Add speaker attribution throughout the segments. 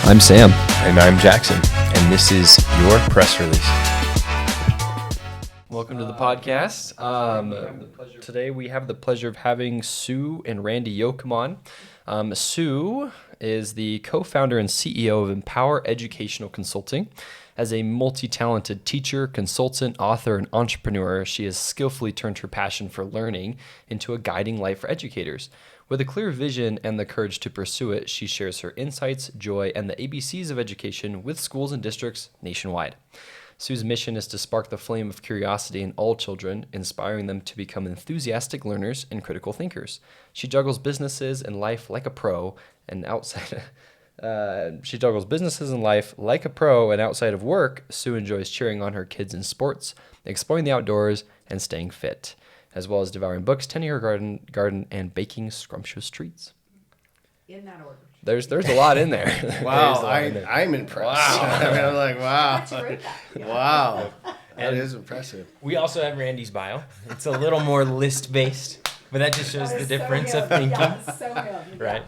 Speaker 1: I'm Sam.
Speaker 2: And I'm Jackson. And this is Your Press Release.
Speaker 1: Welcome to the podcast. Today we have the pleasure of having Sue and Randy Yocum on. Sue is the co-founder and CEO of Empower Educational Consulting. As a multi-talented teacher, consultant, author, and entrepreneur, she has skillfully turned her passion for learning into a guiding light for educators. With a clear vision and the courage to pursue it, she shares her insights, joy, and the ABCs of education with schools and districts nationwide. Sue's mission is to spark the flame of curiosity in all children, inspiring them to become enthusiastic learners and critical thinkers. She juggles businesses and life like a pro, and outside of work, Sue enjoys cheering on her kids in sports, exploring the outdoors, and staying fit, as well as devouring books, tending her garden, and baking scrumptious treats. In that order. There's a lot in there.
Speaker 3: Wow, I'm impressed. Wow. I mean, I'm like, wow.
Speaker 4: Yeah.
Speaker 3: Wow. That is impressive.
Speaker 2: We also have Randy's bio. It's a little more list-based, but that just shows the difference of thinking.
Speaker 4: Yeah, so good.
Speaker 2: Right?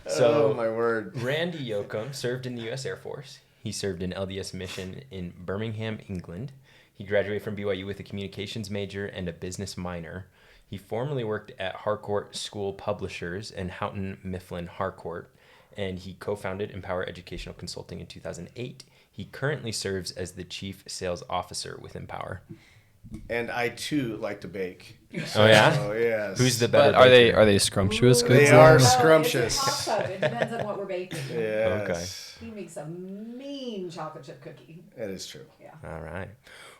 Speaker 2: So,
Speaker 3: oh, my word.
Speaker 2: Randy Yocum served in the U.S. Air Force. He served an LDS mission in Birmingham, England. He graduated from BYU with a communications major and a business minor. He formerly worked at Harcourt School Publishers and Houghton Mifflin Harcourt, and he co-founded Empower Educational Consulting in 2008. He currently serves as the Chief Sales Officer with Empower.
Speaker 3: And I, too, like to bake.
Speaker 2: Oh, yeah?
Speaker 3: Oh, yes.
Speaker 2: Who's the better
Speaker 1: But
Speaker 2: baker?
Speaker 1: are they scrumptious goods?
Speaker 3: They are scrumptious.
Speaker 4: It depends on what we're baking.
Speaker 3: Yes.
Speaker 4: He makes a mean chocolate chip cookie.
Speaker 3: That is true.
Speaker 4: Yeah.
Speaker 2: All right.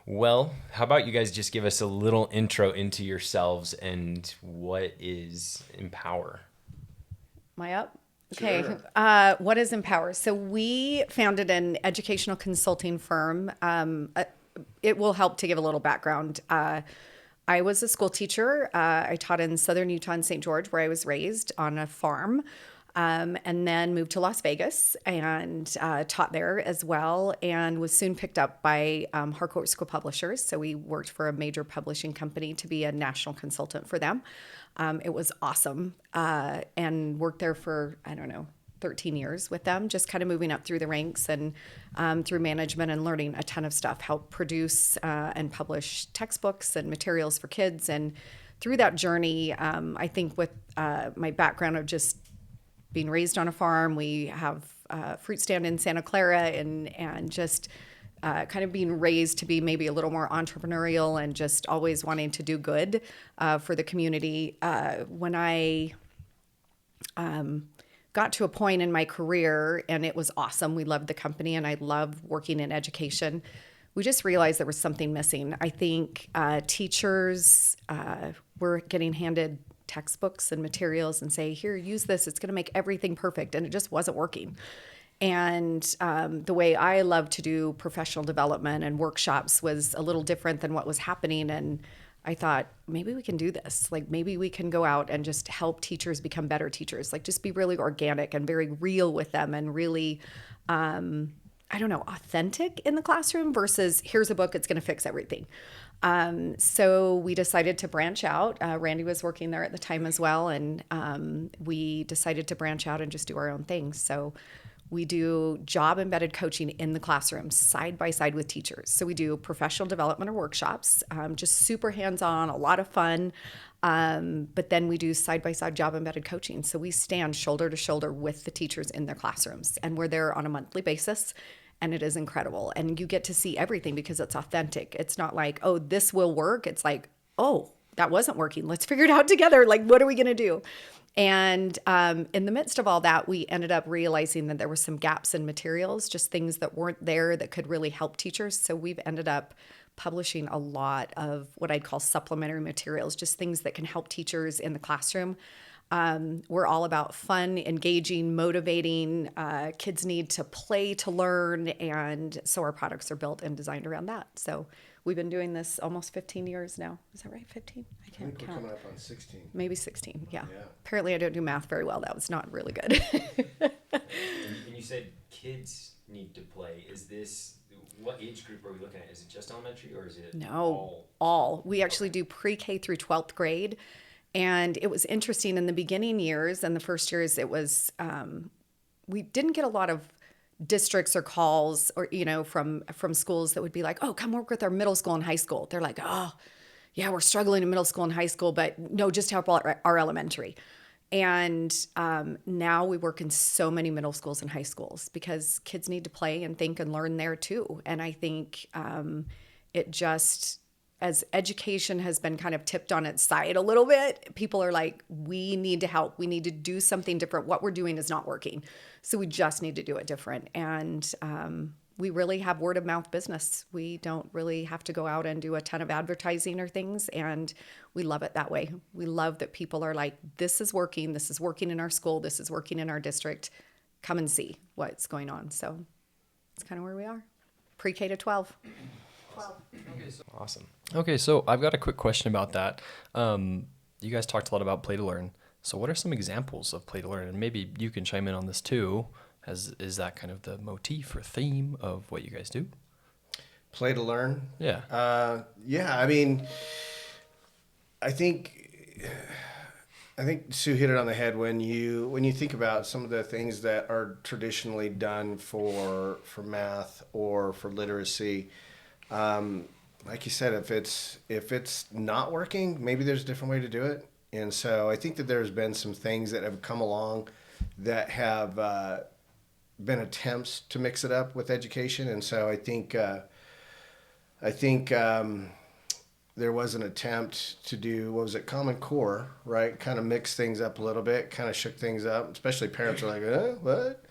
Speaker 2: Well, how about you guys just give us a little intro into yourselves and what is Empower?
Speaker 4: Am I up? Okay.
Speaker 3: Sure.
Speaker 4: What is Empower? So we founded an educational consulting firm. It will help to give a little background. I was a school teacher. I taught in southern Utah and St. George, where I was raised on a farm, and then moved to Las Vegas and taught there as well, and was soon picked up by Harcourt School Publishers. So we worked for a major publishing company to be a national consultant for them. It was awesome, and worked there for, 13 years with them, just kind of moving up through the ranks and through management and learning a ton of stuff, help produce and publish textbooks and materials for kids. And through that journey, I think with my background of just being raised on a farm, we have a fruit stand in Santa Clara, and just kind of being raised to be maybe a little more entrepreneurial and just always wanting to do good for the community. When I got to a point in my career, and it was awesome. We loved the company, and I loved working in education. We just realized there was something missing. I think teachers were getting handed textbooks and materials and say, here, use this. It's going to make everything perfect. And it just wasn't working. And the way I love to do professional development and workshops was a little different than what was happening. And I thought, maybe we can do this. Like, maybe we can go out and just help teachers become better teachers. Like, just be really organic and very real with them, and really, authentic in the classroom versus here's a book, it's going to fix everything. So we decided to branch out. Randy was working there at the time as well. And we decided to branch out and just do our own thing. So we do job-embedded coaching in the classroom, side by side with teachers. So we do professional development or workshops, just super hands-on, a lot of fun. But then we do side-by-side job-embedded coaching. So we stand shoulder to shoulder with the teachers in their classrooms, and we're there on a monthly basis. And it is incredible. And you get to see everything because it's authentic. It's not like, oh, this will work. It's like, oh, that wasn't working. Let's figure it out together. Like, what are we going to do? And in the midst of all that, we ended up realizing that there were some gaps in materials, just things that weren't there that could really help teachers. So we've ended up publishing a lot of what I'd call supplementary materials, just things that can help teachers in the classroom. We're all about fun, engaging, motivating. Kids need to play to learn. And so our products are built and designed around that. So we've been doing this almost 15 years now. Is that right? 15? I can't count.
Speaker 3: We're coming up on 16.
Speaker 4: Maybe 16, yeah. Apparently I don't do math very well. That was not really good.
Speaker 2: And you said kids need to play. Is this, what age group are we looking at? Is it just elementary, or is it
Speaker 4: all? We actually do pre-K through 12th grade. And it was interesting in the beginning years and the first years, it was, we didn't get a lot of districts or calls or, from schools that would be like, oh, come work with our middle school and high school. They're like, oh, yeah, we're struggling in middle school and high school, but no, just help our elementary. And now we work in so many middle schools and high schools because kids need to play and think and learn there too. And I think it just, as education has been kind of tipped on its side a little bit, people are like, we need to help. We need to do something different. What we're doing is not working. So we just need to do it different. And we really have word of mouth business. We don't really have to go out and do a ton of advertising or things. And we love it that way. We love that people are like, this is working. This is working in our school. This is working in our district. Come and see what's going on. So it's kind of where we are. Pre-K to 12.
Speaker 2: Awesome.
Speaker 1: Okay, so I've got a quick question about that. You guys talked a lot about play to learn. So what are some examples of play to learn? And maybe you can chime in on this too. Is that kind of the motif or theme of what you guys do?
Speaker 3: Play to learn?
Speaker 1: Yeah.
Speaker 3: Yeah, I mean, I think Sue hit it on the head when you think about some of the things that are traditionally done for math or for literacy. Like you said, if it's not working, maybe there's a different way to do it. And so I think that there's been some things that have come along that have been attempts to mix it up with education. And so I think there was an attempt to do, what was it, Common Core, right? Kind of mix things up a little bit, kind of shook things up, especially parents are like, what?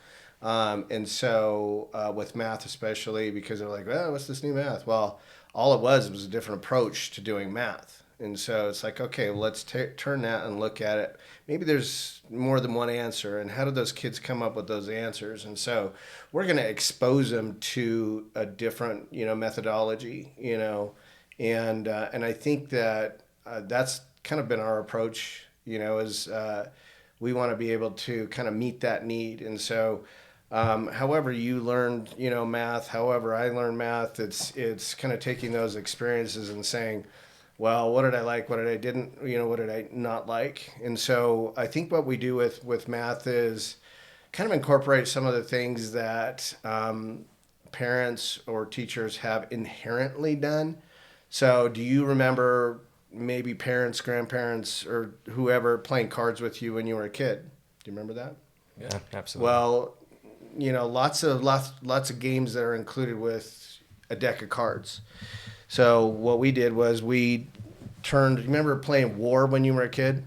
Speaker 3: And so with math especially, because they're like, well, what's this new math? Well, all it was a different approach to doing math. And so it's like, okay, well, let's turn that and look at it. Maybe there's more than one answer, and how do those kids come up with those answers? And so we're going to expose them to a different, methodology, and I think that that's kind of been our approach, is we want to be able to kind of meet that need. And so however you learned, math, however I learned math, it's kind of taking those experiences and saying, well, what did I like? What did I didn't? What did I not like? And so I think what we do with math is kind of incorporate some of the things that parents or teachers have inherently done. So do you remember maybe parents, grandparents, or whoever playing cards with you when you were a kid? Do you remember that?
Speaker 2: Yeah, absolutely.
Speaker 3: Well, lots of games that are included with a deck of cards. So what we did was we remember playing War when you were a kid?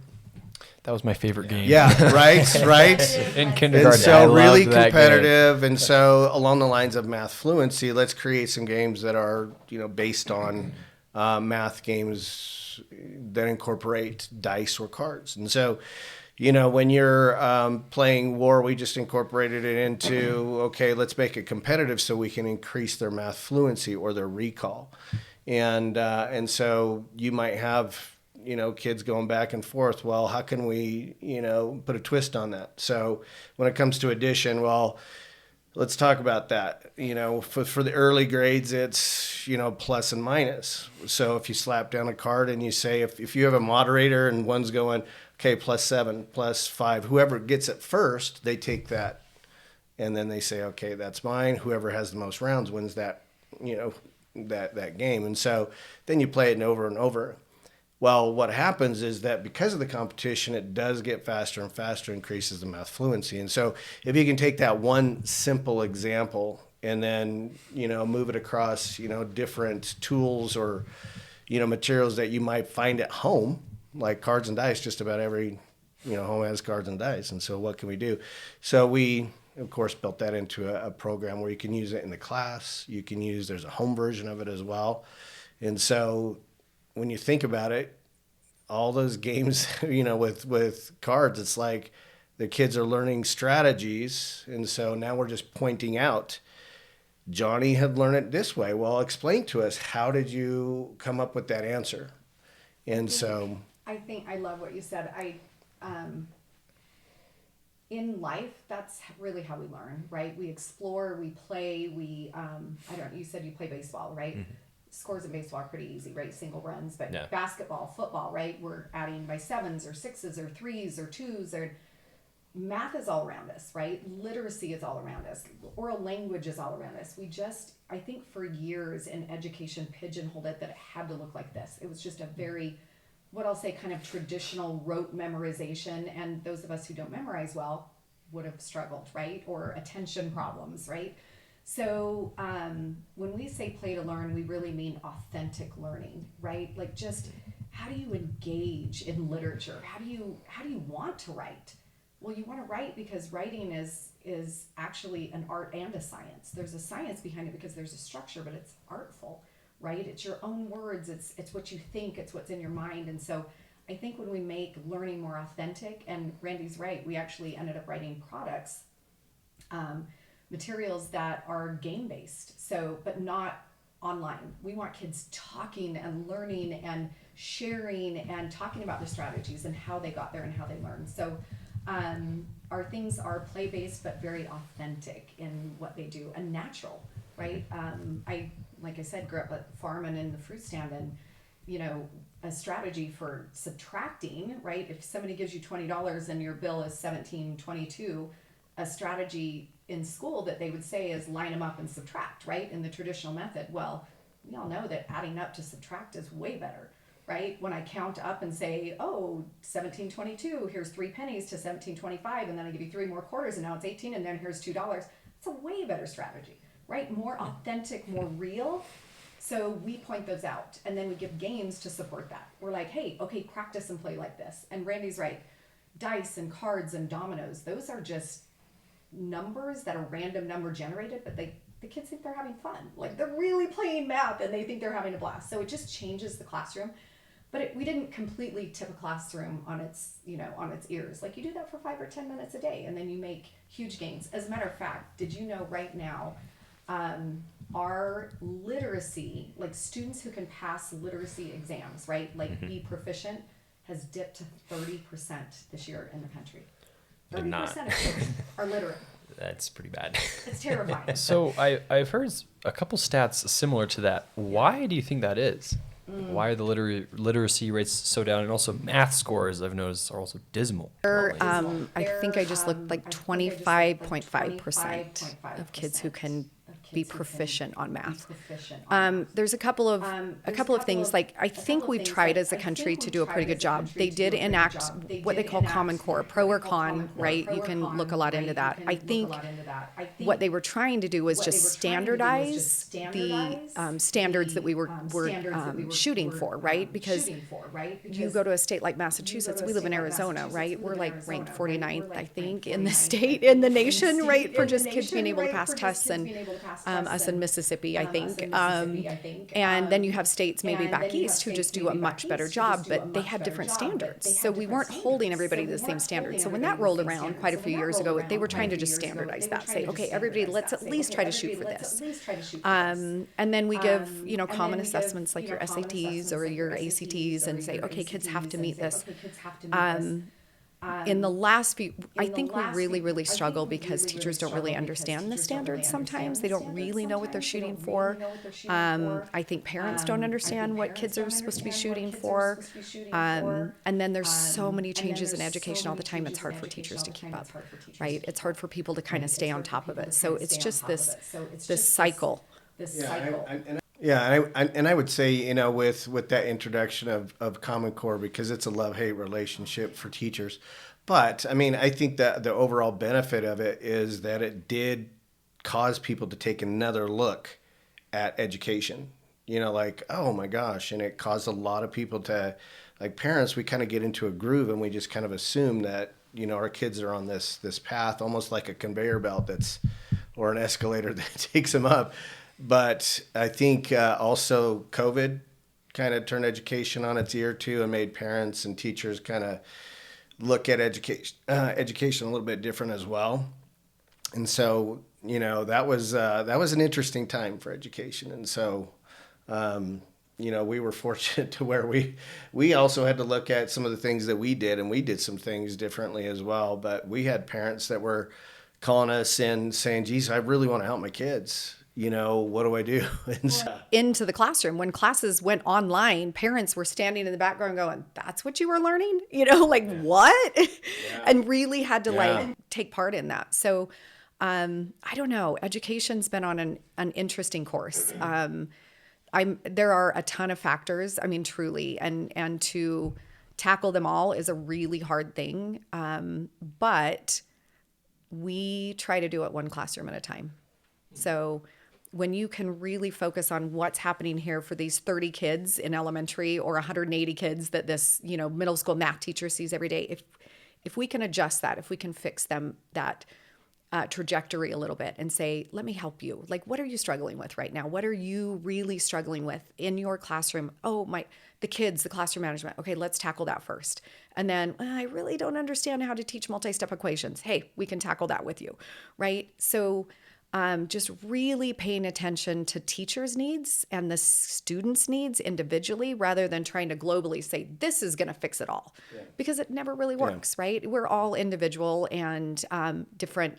Speaker 1: That was my favorite game.
Speaker 3: Yeah, right.
Speaker 1: In kindergarten.
Speaker 3: And so really competitive.
Speaker 1: Game.
Speaker 3: And so along the lines of math fluency, let's create some games that are, based on math games that incorporate dice or cards. And so, when you're playing War, we just incorporated it into, okay, let's make it competitive so we can increase their math fluency or their recall. And so you might have, kids going back and forth. Well, how can we, put a twist on that? So when it comes to addition, well, let's talk about that. For the early grades, it's, plus and minus. So if you slap down a card and you say, if you have a moderator and one's going, okay, +7, +5, whoever gets it first, they take that. And then they say, okay, that's mine. Whoever has the most rounds wins that, that game. And so then you play it over and over. Well, what happens is that because of the competition, it does get faster and faster, increases the math fluency. And so if you can take that one simple example and then, move it across, different tools or, materials that you might find at home, like cards and dice, just about every, home has cards and dice. And so what can we do? So we, of course, built that into a program where you can use it in the class. There's a home version of it as well. And so when you think about it, all those games, with cards, it's like the kids are learning strategies. And so now we're just pointing out, Johnny had learned it this way. Well, explain to us, how did you come up with that answer? And so
Speaker 4: I think I love what you said. In life, that's really how we learn, right? We explore, we play, you said you play baseball, right? Mm-hmm. Scores in baseball are pretty easy, right? Single runs, but basketball, football, right? We're adding by 7s or 6s or 3s or 2s, math is all around us, right? Literacy is all around us. Oral language is all around us. We just, I think for years in education, pigeonholed it that it had to look like this. It was just a very, what I'll say, kind of traditional rote memorization. And those of us who don't memorize well would have struggled, right? Or attention problems, right? So when we say play to learn, we really mean authentic learning, right? Like just how do you engage in literature? How do you want to write? Well, you want to write because writing is actually an art and a science. There's a science behind it because there's a structure, but it's artful, right? It's your own words. It's what you think. It's what's in your mind. And so I think when we make learning more authentic, and Randy's right, we actually ended up writing products, materials that are game-based, so but not online. We want kids talking and learning and sharing and talking about the strategies and how they got there and how they learned. So our things are play-based but very authentic in what they do and natural, right? I, like I said, grew up at farming in the fruit stand, and you know, a strategy for subtracting, right? If somebody gives you $20 and your bill is $17.22, a strategy in school that they would say is line them up and subtract, right? In the traditional method. Well, we all know that adding up to subtract is way better, right? When I count up and say, oh, 17.22, here's 3 pennies to 17.25, and then I give you 3 more quarters, and now it's 18, and then here's $2. It's a way better strategy, right? More authentic, more real. So we point those out, and then we give games to support that. We're like, hey, okay, practice and play like this. And Randy's right, dice and cards and dominoes, those are just numbers that are random number generated, but the kids think they're having fun. Like they're really playing math and they think they're having a blast. So it just changes the classroom. But we didn't completely tip a classroom on its, on its ears. Like you do that for 5 or 10 minutes a day, and then you make huge gains. As a matter of fact, did you know right now, our literacy, like students who can pass literacy exams, right, like be proficient, has dipped to 30% this year in the country. 30% of kids are literate.
Speaker 2: That's pretty bad.
Speaker 4: It's terrifying.
Speaker 1: So I've heard a couple stats similar to that. Why do you think that is? Why are the literacy rates so down? And also math scores, I've noticed, are also dismal.
Speaker 4: I think I just looked like 25.5% of kids who can be proficient on math. There's a couple of things. Like I think we've tried as a country to do a pretty good job. They did enact what they call Common Core, pro or con, right? You can look a lot into that. I think what they were trying to do was just standardize the standards that we were shooting for, right? Because you go to a state like Massachusetts, we live in Arizona, right? We're like ranked 49th, I think, in the state, in the nation, right? For just kids being able to pass tests, and us in Mississippi, I think. And then you have states maybe back east who just do a much better job, but they have different standards. So we weren't holding everybody to the same standard. So when that rolled around quite a few years ago, they were trying to just standardize that. Say, okay, everybody, let's at least try to shoot for this. And then we give, common assessments like your SATs or your ACTs and say, okay, kids have to meet this. In the last few, I think we really, really struggle because teachers don't really understand the standards sometimes. They don't really know what they're shooting for. I think parents don't understand what kids are supposed to be shooting for. And then there's so many changes in education all the time, it's hard for teachers to keep up, right? It's hard for people to kind of stay on top of it. So it's just this cycle.
Speaker 3: Yeah, and I would say, with that introduction of Common Core, because it's a love-hate relationship for teachers. But, I think that the overall benefit of it is that it did cause people to take another look at education. Like, oh my gosh, and it caused a lot of people to, like parents, we kind of get into a groove and we just kind of assume that, our kids are on this path, almost like a conveyor belt or an escalator that takes them up. But I think also COVID kind of turned education on its ear too, and made parents and teachers kind of look at education a little bit different as well. And so that was an interesting time for education. And so we were fortunate to where we also had to look at some of the things that we did, and we did some things differently as well. But we had parents that were calling us and saying, geez, I really want to help my kids. what do I do? And so,
Speaker 4: into the classroom. When classes went online, parents were standing in the background going, that's what you were learning? Like what? And really had to like take part in that. So I don't know. Education's been on an interesting course. There are a ton of factors. I mean, truly, and to tackle them all is a really hard thing. But we try to do it one classroom at a time. So when you can really focus on what's happening here for these 30 kids in elementary or 180 kids that this, middle school math teacher sees every day, if we can adjust that, if we can fix that trajectory a little bit and say, let me help you. Like, what are you struggling with right now? What are you really struggling with in your classroom? Oh, the kids, the classroom management. Okay, let's tackle that first. And then I really don't understand how to teach multi-step equations. Hey, we can tackle that with you, right? So just really paying attention to teachers' needs and the students' needs individually rather than trying to globally say, this is going to fix it all. Because it never really works, right? We're all individual and different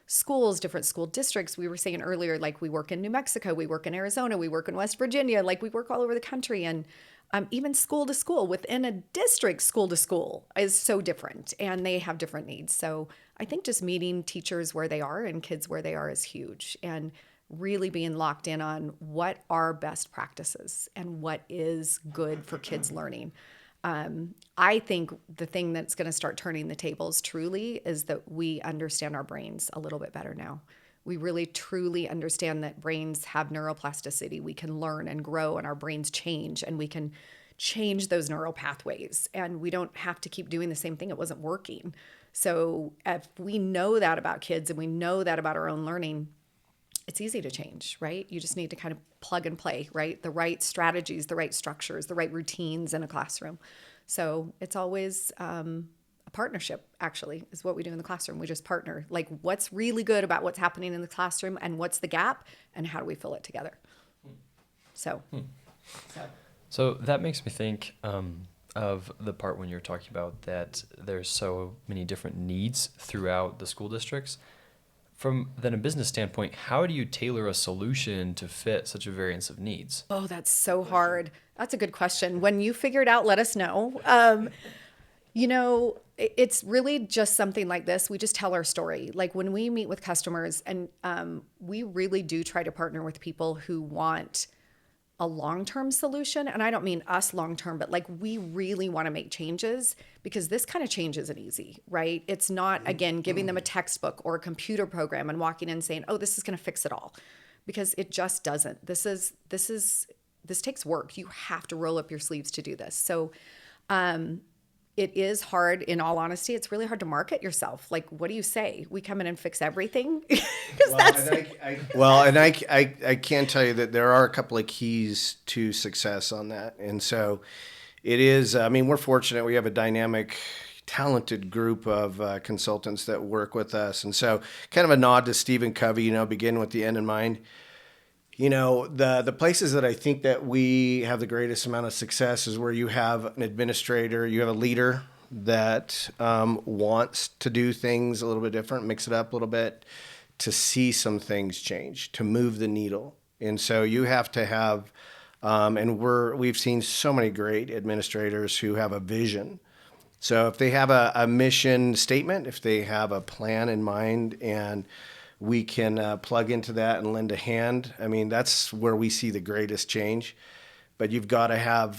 Speaker 4: schools, different school districts. We were saying earlier, like we work in New Mexico, we work in Arizona, we work in West Virginia, like we work all over the country. And even school to school within a district, school to school is so different and they have different needs. So I think just meeting teachers where they are and kids where they are is huge, and really being locked in on what are best practices and what is good for kids learning. I think the thing that's going to start turning the tables truly is that we understand our brains a little bit better now. We really truly understand that brains have neuroplasticity. We can learn and grow and our brains change and we can change those neural pathways and we don't have to keep doing the same thing. It wasn't working. So if we know that about kids and we know that about our own learning, it's easy to change, right? You just need to kind of plug and play, right? The right strategies, the right structures, the right routines in a classroom. So it's always a partnership, actually, is what we do in the classroom. We just partner. Like, what's really good about what's happening in the classroom and what's the gap and how do we fill it together?
Speaker 1: So that makes me think of the part when you're talking about that there's so many different needs throughout the school districts. From then a business standpoint, how do you tailor a solution to fit such a variance of needs?
Speaker 4: Oh, that's so hard. That's a good question. When you figure it out, let us know. It's really just something like this. We just tell our story. Like when we meet with customers, and we really do try to partner with people who want a long-term solution. And I don't mean us long-term, but like we really want to make changes because this kind of change isn't easy, right? It's not, again, giving them a textbook or a computer program and walking in saying, oh, this is going to fix it all, because it just doesn't. This takes work. You have to roll up your sleeves to do this. So it is hard, in all honesty. It's really hard to market yourself. Like, what do you say? We come in and fix everything?
Speaker 3: I can tell you that there are a couple of keys to success on that. And so it is, we're fortunate. We have a dynamic, talented group of consultants that work with us. And so kind of a nod to Stephen Covey, begin with the end in mind. The places that I think that we have the greatest amount of success is where you have an administrator, you have a leader that wants to do things a little bit different, mix it up a little bit, to see some things change, to move the needle. And so you have to have, we've seen so many great administrators who have a vision. So if they have a mission statement, if they have a plan in mind, and we can plug into that and lend a hand, that's where we see the greatest change. But you've got to have,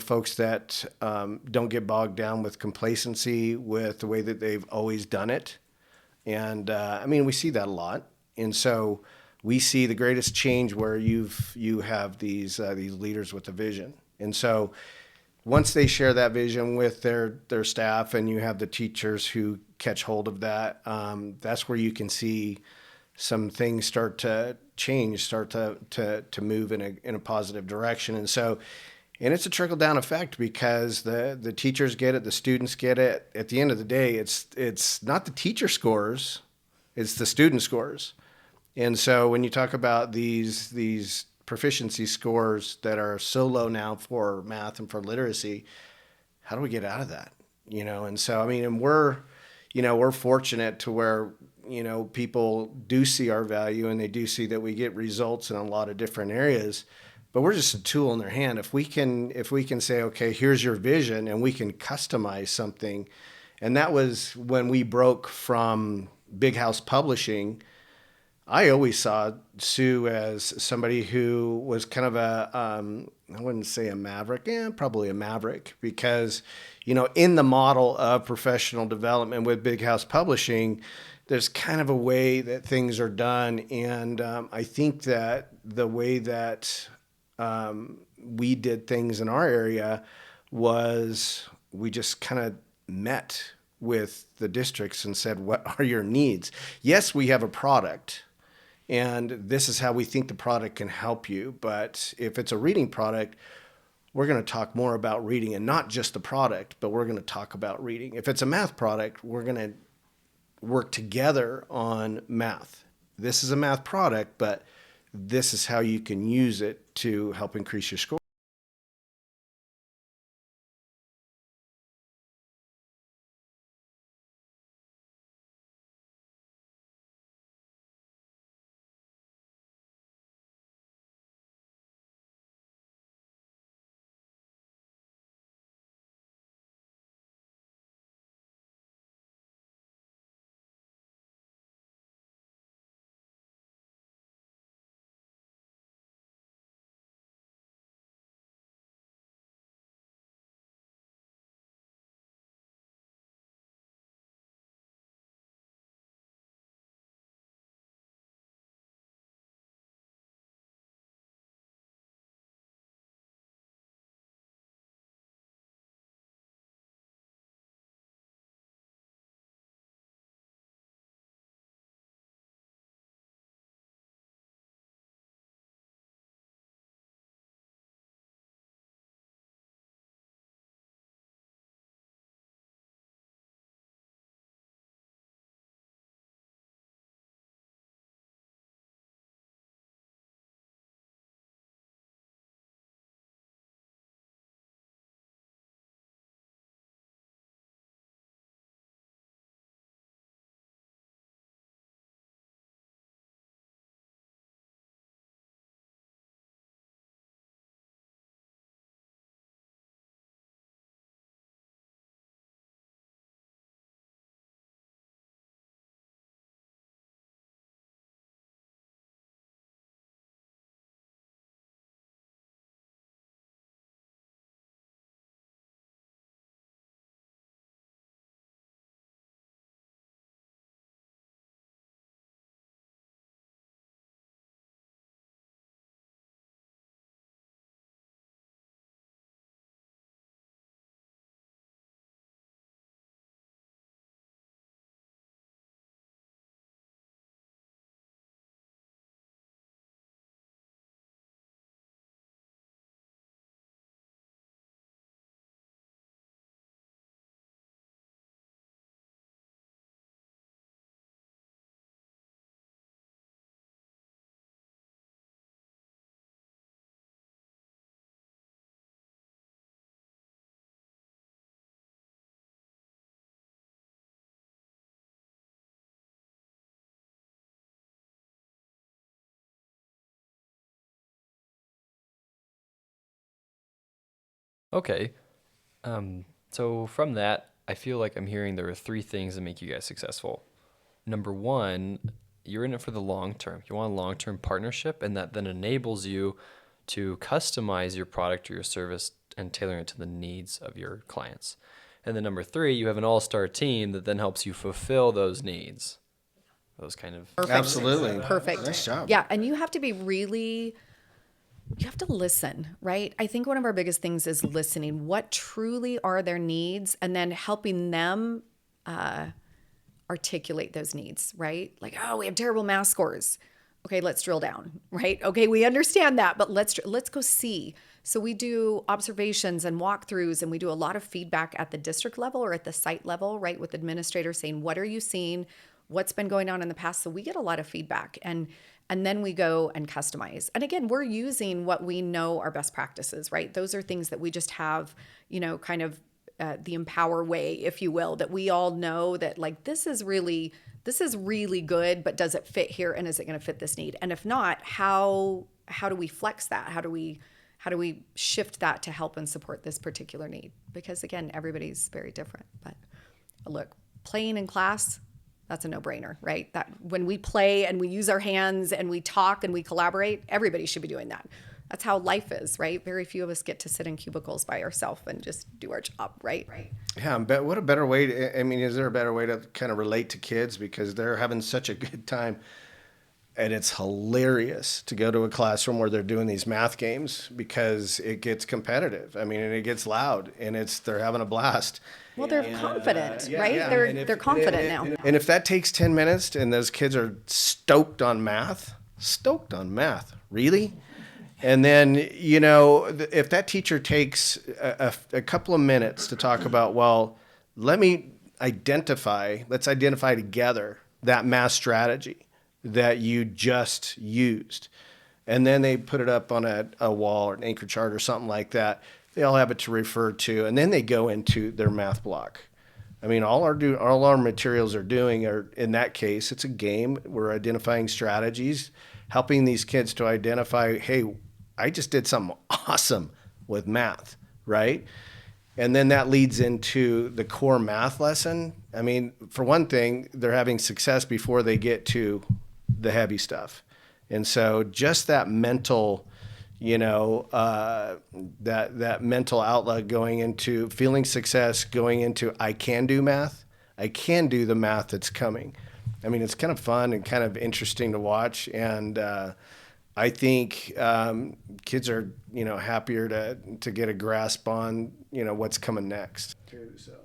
Speaker 3: folks that don't get bogged down with complacency with the way that they've always done it. And we see that a lot. And so we see the greatest change where you have these leaders with a vision. And so once they share that vision with their staff, and you have the teachers who catch hold of that, that's where you can see some things start to change, start to move in a positive direction. And it's a trickle down effect, because the teachers get it, the students get it. At the end of the day, it's not the teacher scores, it's the student scores. And so when you talk about these proficiency scores that are so low now for math and for literacy, how do we get out of that? And so, and we're fortunate to where, people do see our value and they do see that we get results in a lot of different areas, but we're just a tool in their hand. If we can say, okay, here's your vision, and we can customize something. And that was when we broke from Big House Publishing. I always saw Sue as somebody who was kind of I wouldn't say a maverick, probably a maverick, because, in the model of professional development with Big House Publishing, there's kind of a way that things are done. And I think that the way that we did things in our area was we just kind of met with the districts and said, what are your needs? Yes, we have a product, and this is how we think the product can help you. But if it's a reading product, we're going to talk more about reading, and not just the product, but we're going to talk about reading. If it's a math product, we're going to work together on math. This is a math product, but this is how you can use it to help increase your score.
Speaker 1: Okay. So from that, I feel like I'm hearing there are three things that make you guys successful. Number one, you're in it for the long term. You want a long-term partnership, and that then enables you to customize your product or your service and tailor it to the needs of your clients. And then number three, you have an all-star team that then helps you fulfill those needs. Those kind of...
Speaker 4: Perfect.
Speaker 3: Absolutely.
Speaker 4: Perfect.
Speaker 3: Nice job.
Speaker 4: Yeah. And you have to be you have to listen, right? I think one of our biggest things is listening. What truly are their needs, and then helping them articulate those needs, right? Like, oh, we have terrible math scores. Okay, let's drill down, right? Okay, we understand that, but let's go see. So we do observations and walkthroughs, and we do a lot of feedback at the district level or at the site level, right? With administrators saying, what are you seeing? What's been going on in the past? So we get a lot of feedback, and then we go and customize. And again, we're using what we know are best practices, right? Those are things that we just have, kind of the Empower way, if you will, that we all know that like, this is really this is really good, but does it fit here? And is it going to fit this need? And if not, how do we flex that? How do we shift that to help and support this particular need? Because again, everybody's very different. But look, playing in class, that's a no-brainer, right? That when we play and we use our hands and we talk and we collaborate, everybody should be doing that. That's how life is, right? Very few of us get to sit in cubicles by ourselves and just do our job, right?
Speaker 3: Yeah, but what a better way to, I mean, is there a better way to kind of relate to kids because they're having such a good time? And it's hilarious to go to a classroom where they're doing these math games because it gets competitive. I mean, and it gets loud and they're having a blast.
Speaker 4: Well, they're confident, right? Yeah. They're confident now.
Speaker 3: And if that takes 10 minutes and those kids are stoked on math, really? And then, if that teacher takes a couple of minutes to talk about, well, let's identify together that math strategy that you just used. And then they put it up on a wall or an anchor chart or something like that. They all have it to refer to, and then they go into their math block. I mean, all our materials are doing are, in that case, it's a game. We're identifying strategies, helping these kids to identify, hey, I just did something awesome with math, right? And then that leads into the core math lesson. I mean, for one thing, they're having success before they get to the heavy stuff. And so just that mental, that mental outlet going into feeling success, going into I can do math. I can do the math that's coming. I mean, it's kind of fun and kind of interesting to watch. And I think kids are, happier to get a grasp on, what's coming next.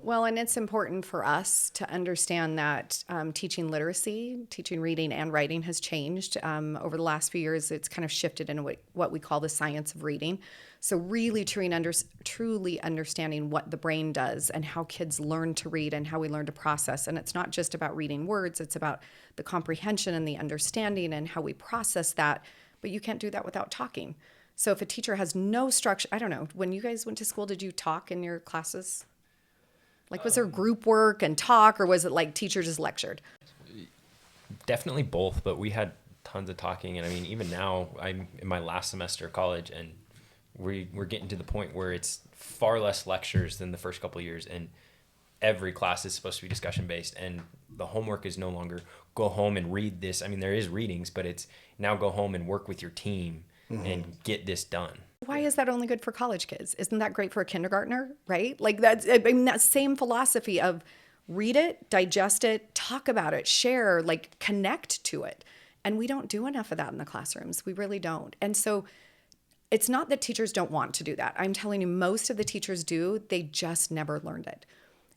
Speaker 4: Well, and it's important for us to understand that teaching literacy, teaching reading and writing has changed. Over the last few years, it's kind of shifted into what we call the science of reading. So really truly understanding what the brain does and how kids learn to read and how we learn to process. And it's not just about reading words, it's about the comprehension and the understanding and how we process that. But you can't do that without talking. So if a teacher has no structure, I don't know, when you guys went to school, did you talk in your classes? Like, was there group work and talk, or was it like teacher just lectured?
Speaker 2: Definitely both, but we had tons of talking. And I mean, even now, I'm in my last semester of college, and we're getting to the point where it's far less lectures than the first couple of years, and every class is supposed to be discussion based, and the homework is no longer go home and read this. I mean, there is readings, but it's now go home and work with your team and get this done.
Speaker 4: Why is that only good for college kids? Isn't that great for a kindergartner, right? Like that same philosophy of read it, digest it, talk about it, share, like connect to it. And we don't do enough of that in the classrooms. We really don't. And so it's not that teachers don't want to do that. I'm telling you, most of the teachers do. They just never learned it.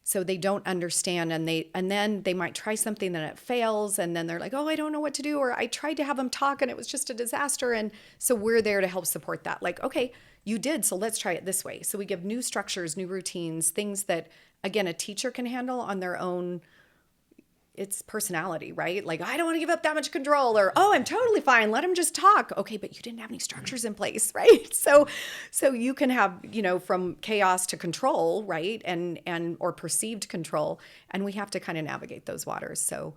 Speaker 4: So they don't understand, and then they might try something, then it fails, and then they're like, oh, I don't know what to do, or I tried to have them talk and it was just a disaster. And so we're there to help support that. Like, okay, you did, so let's try it this way. So we give new structures, new routines, things that, again, a teacher can handle on their own. It's personality, right? Like, I don't want to give up that much control, or, oh, I'm totally fine. Let them just talk. Okay, but you didn't have any structures in place, right? So you can have, from chaos to control, right? And or perceived control. And we have to kind of navigate those waters. So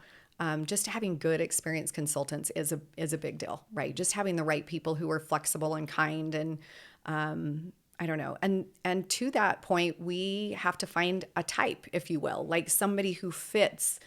Speaker 4: just having good experienced consultants is a big deal, right? Just having the right people who are flexible and kind and, I don't know. And to that point, we have to find a type, if you will, like somebody who fits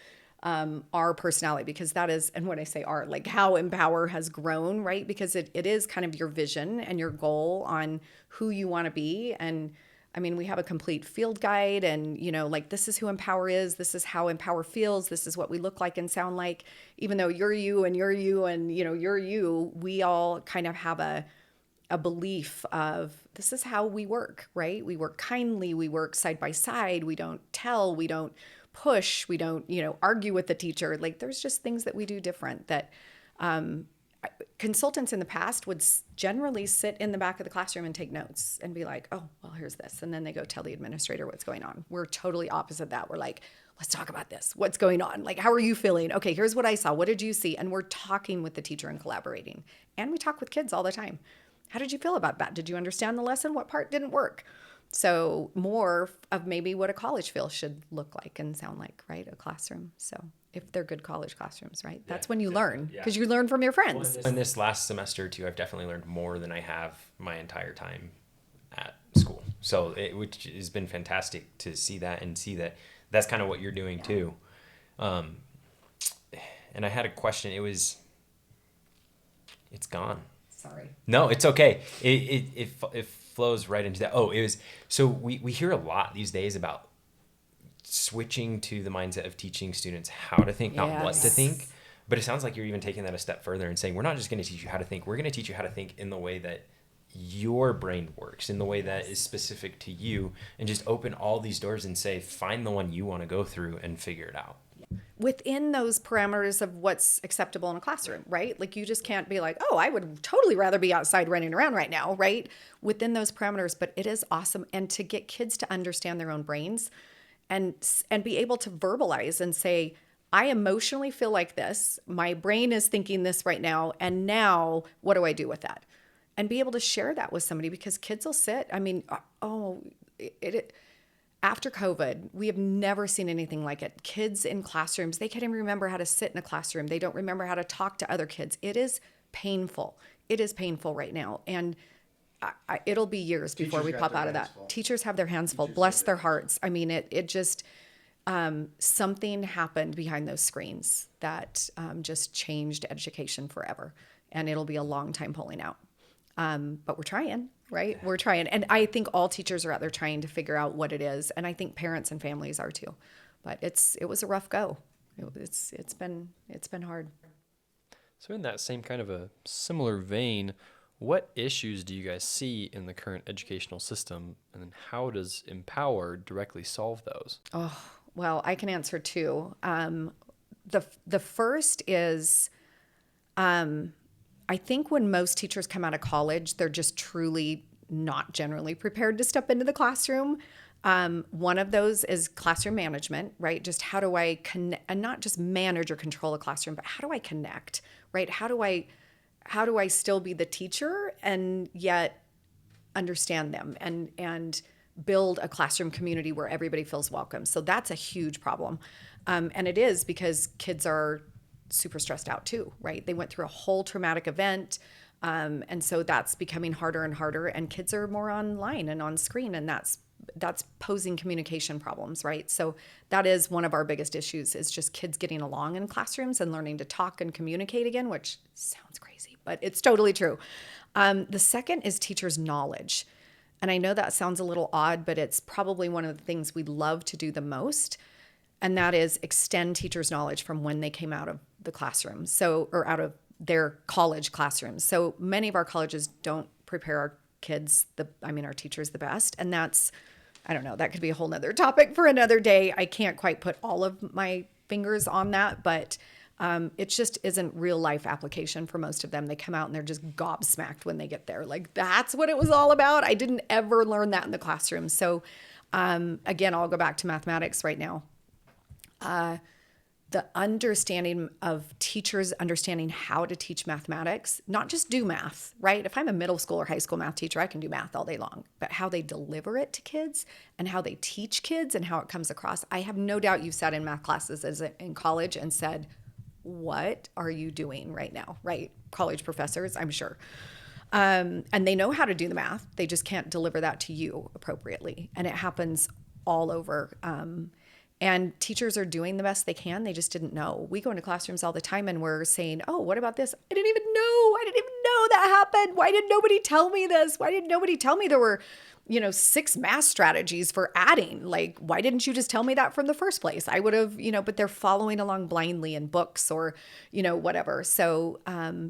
Speaker 4: our personality, because that is, and when I say our, like how Empower has grown, right? Because it is kind of your vision and your goal on who you want to be. And I mean, we have a complete field guide and, like this is who Empower is. This is how Empower feels. This is what we look like and sound like. Even though you're you and you're you and, you're you, we all kind of have a belief of this is how we work, right? We work kindly. We work side by side. We don't tell. We don't push, we don't, argue with the teacher. Like there's just things that we do different that consultants in the past would generally sit in the back of the classroom and take notes and be like, oh, well, here's this. And then they go tell the administrator what's going on. We're totally opposite that. We're like, let's talk about this. What's going on? Like, how are you feeling? Okay, here's what I saw. What did you see? And we're talking with the teacher and collaborating. And we talk with kids all the time. How did you feel about that? Did you understand the lesson? What part didn't work? So more of maybe what a college feel should look like and sound like, right? A classroom. So if they're good college classrooms, right? That's when you learn, because you learn from your friends.
Speaker 2: In this last semester too, I've definitely learned more than I have my entire time at school. So which has been fantastic to see that, and see that that's kind of what you're doing too. And I had a question. It's gone.
Speaker 4: Sorry.
Speaker 2: No, it's okay. It flows right into that. So we hear a lot these days about switching to the mindset of teaching students how to think, not what to think. But it sounds like you're even taking that a step further and saying, we're not just going to teach you how to think. We're going to teach you how to think in the way that your brain works, in the way that is specific to you, and just open all these doors and say, find the one you want to go through and figure it out.
Speaker 4: Within those parameters of what's acceptable in a classroom, right? Like you just can't be like, oh, I would totally rather be outside running around right now, right? Within those parameters, but it is awesome. And to get kids to understand their own brains and be able to verbalize and say, I emotionally feel like this, my brain is thinking this right now, and now what do I do with that? And be able to share that with somebody, because kids will sit, I mean, after COVID, we have never seen anything like it. Kids in classrooms, they can't even remember how to sit in a classroom. They don't remember how to talk to other kids. It is painful. It is painful right now. And it'll be years before we pop out of that. Teachers have their hands full. Bless their hearts. I mean, it just, something happened behind those screens that just changed education forever. And it'll be a long time pulling out. But we're trying, right? We're trying. And I think all teachers are out there trying to figure out what it is. And I think parents and families are too. But it was a rough go. It's been hard.
Speaker 1: So in that same kind of a similar vein, what issues do you guys see in the current educational system, and then how does Empower directly solve those?
Speaker 4: Oh, well, I can answer two. The first is, I think when most teachers come out of college, they're just truly not generally prepared to step into the classroom. One of those is classroom management, right? Just how do I connect, and not just manage or control a classroom, but how do I connect, right? How do I still be the teacher and yet understand them and build a classroom community where everybody feels welcome? So that's a huge problem. And it is because kids are super stressed out too, right? They went through a whole traumatic event. And so that's becoming harder and harder, and kids are more online and on screen, and that's posing communication problems, right? So that is one of our biggest issues, is just kids getting along in classrooms and learning to talk and communicate again, which sounds crazy, but it's totally true. The second is teachers' knowledge. And I know that sounds a little odd, but it's probably one of the things we love to do the most. And that is extend teachers' knowledge from when they came out of the classroom, or out of their college classrooms. So many of our colleges don't prepare our kids, our teachers the best. And that's, I don't know, that could be a whole nother topic for another day. I can't quite put all of my fingers on that, but it just isn't real life application for most of them. They come out and they're just gobsmacked when they get there. Like, that's what it was all about. I didn't ever learn that in the classroom. So again, I'll go back to mathematics right now. The understanding of teachers understanding how to teach mathematics, not just do math, right? If I'm a middle school or high school math teacher, I can do math all day long, but how they deliver it to kids and how they teach kids and how it comes across. I have no doubt you've sat in math classes in college and said, what are you doing right now, right? College professors, I'm sure. And they know how to do the math. They just can't deliver that to you appropriately. And it happens all over. And teachers are doing the best they can. They just didn't know. We go into classrooms all the time and we're saying, oh, what about this? I didn't even know that happened. Why did nobody tell me this? Why did nobody tell me there were, 6 math strategies for adding? Like, why didn't you just tell me that from the first place? I would have, but they're following along blindly in books or, whatever. So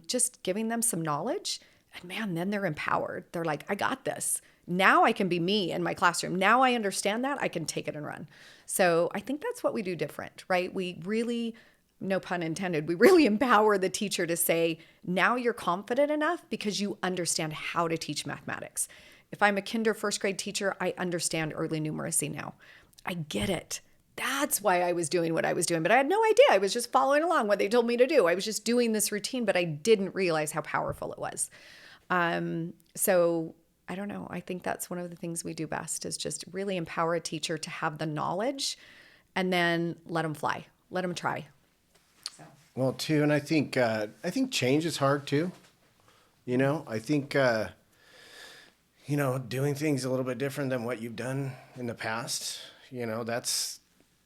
Speaker 4: just giving them some knowledge, and man, then they're empowered. They're like, I got this. Now I can be me in my classroom. Now I understand that. I can take it and run. So I think that's what we do different, right? We really, no pun intended, we really empower the teacher to say, now you're confident enough because you understand how to teach mathematics. If I'm a first grade teacher, I understand early numeracy now. I get it. That's why I was doing what I was doing, but I had no idea. I was just following along what they told me to do. I was just doing this routine, but I didn't realize how powerful it was. So I don't know. I think that's one of the things we do best, is just really empower a teacher to have the knowledge and then let them fly, let them try.
Speaker 3: Well, too, and I think change is hard too. I think doing things a little bit different than what you've done in the past. That's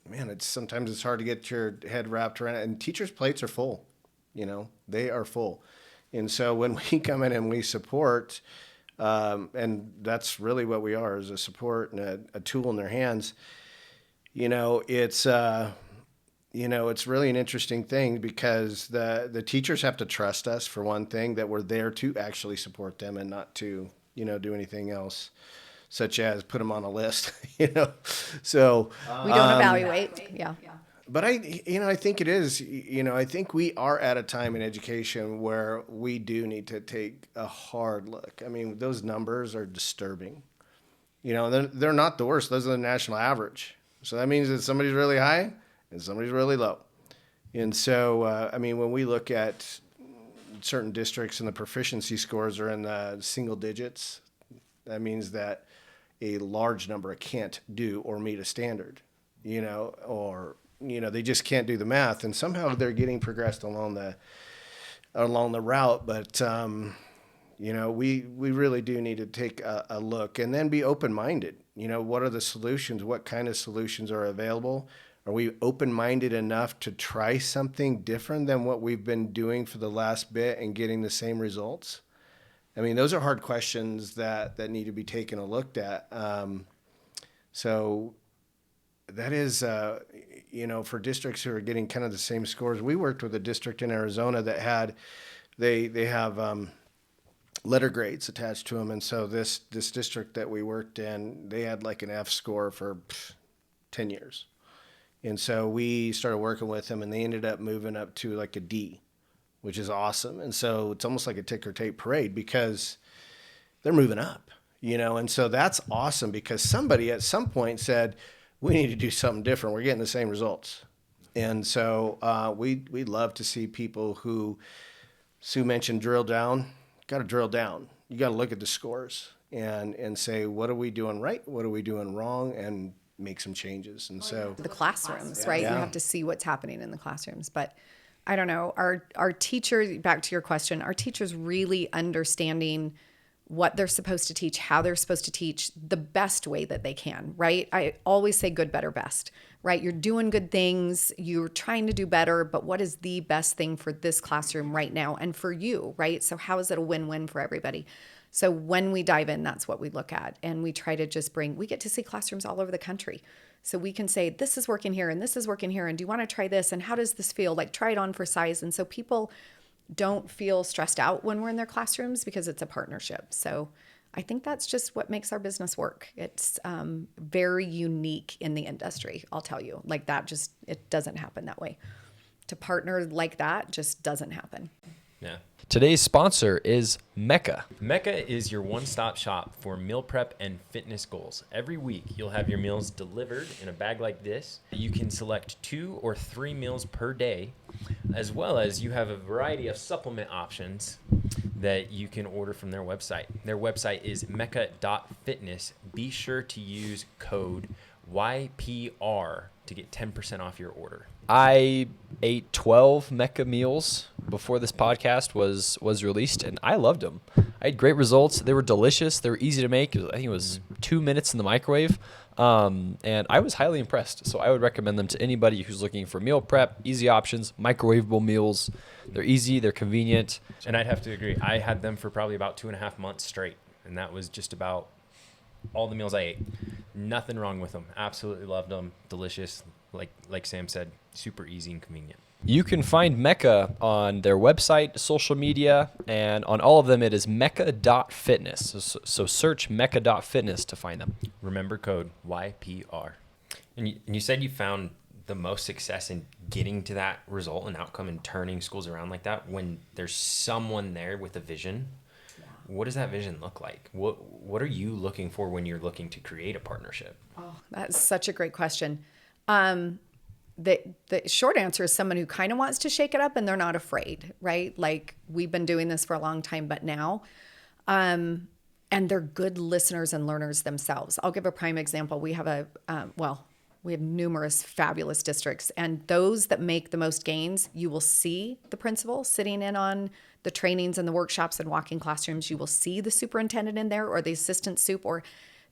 Speaker 3: man. Sometimes it's hard to get your head wrapped around it. And teachers' plates are full. They are full, and so when we come in and we support, and that's really what we are, is a support and a tool in their hands. It's it's really an interesting thing because the teachers have to trust us, for one thing, that we're there to actually support them and not to, do anything else, such as put them on a list, So
Speaker 4: We don't evaluate. Yeah.
Speaker 3: but I think it is, I think we are at a time in education where we do need to take a hard look. I mean, those numbers are disturbing. They're not the worst. Those are the national average. So that means that somebody's really high and somebody's really low. And so, when we look at certain districts and the proficiency scores are in the single digits, that means that a large number can't do or meet a standard, or, they just can't do the math. And somehow they're getting progressed along the route. But, we really do need to take a look and then be open-minded. What are the solutions? What kind of solutions are available? Are we open-minded enough to try something different than what we've been doing for the last bit and getting the same results? I mean, those are hard questions that need to be taken a look at. So that is, for districts who are getting kind of the same scores. We worked with a district in Arizona that they have letter grades attached to them. And so this district that we worked in, they had like an F score for 10 years. And so we started working with them and they ended up moving up to like a D, which is awesome. And so it's almost like a ticker tape parade because they're moving up, and so that's awesome because somebody at some point said, we need to do something different. We're getting the same results. And so we love to see people who, Sue mentioned, drill down. Got to drill down. You got to look at the scores and say, what are we doing right? What are we doing wrong? And make some changes. And so
Speaker 4: The classrooms, right?
Speaker 3: Yeah.
Speaker 4: You have to see what's happening in the classrooms. But I don't know, our teachers, back to your question, our teachers really understanding what they're supposed to teach, how they're supposed to teach the best way that they can, right? I always say good, better, best, right? You're doing good things, you're trying to do better, but what is the best thing for this classroom right now and for you, right? So how is it a win-win for everybody? So when we dive in, that's what we look at. And we try to just we get to see classrooms all over the country. So we can say, this is working here and this is working here. And do you want to try this? And how does this feel? Like, try it on for size. And so people don't feel stressed out when we're in their classrooms because it's a partnership. So I think that's just what makes our business work. It's very unique in the industry, I'll tell you. Like that it doesn't happen that way. To partner like that just doesn't happen.
Speaker 2: Yeah.
Speaker 1: Today's sponsor is Mecca.
Speaker 2: Mecca is your one-stop shop for meal prep and fitness goals. Every week, you'll have your meals delivered in a bag like this. You can select 2 or 3 meals per day, as well as you have a variety of supplement options that you can order from their website. Their website is mecca.fitness. Be sure to use code YPR to get 10% off your order.
Speaker 1: I ate 12 Mecca meals before this podcast was released, and I loved them. I had great results. They were delicious. They were easy to make. I think it was 2 minutes in the microwave, and I was highly impressed. So I would recommend them to anybody who's looking for meal prep, easy options, microwavable meals. They're easy. They're convenient.
Speaker 2: And I'd have to agree. I had them for probably about 2.5 months straight, and that was just about all the meals I ate. Nothing wrong with them. Absolutely loved them. Delicious. Like Sam said, super easy and convenient.
Speaker 1: You can find Mecca on their website, social media, and on all of them it is mecca.fitness. So search mecca.fitness to find them.
Speaker 2: Remember code YPR. And you said you found the most success in getting to that result and outcome and turning schools around like that when there's someone there with a vision. What does that vision look like? What are you looking for when you're looking to create a partnership?
Speaker 4: Oh, that's such a great question. The short answer is someone who kind of wants to shake it up and they're not afraid, right? Like, we've been doing this for a long time, but now, and they're good listeners and learners themselves. I'll give a prime example. We have We have numerous fabulous districts, and those that make the most gains, you will see the principal sitting in on the trainings and the workshops and walking classrooms. You will see the superintendent in there or the assistant sup, or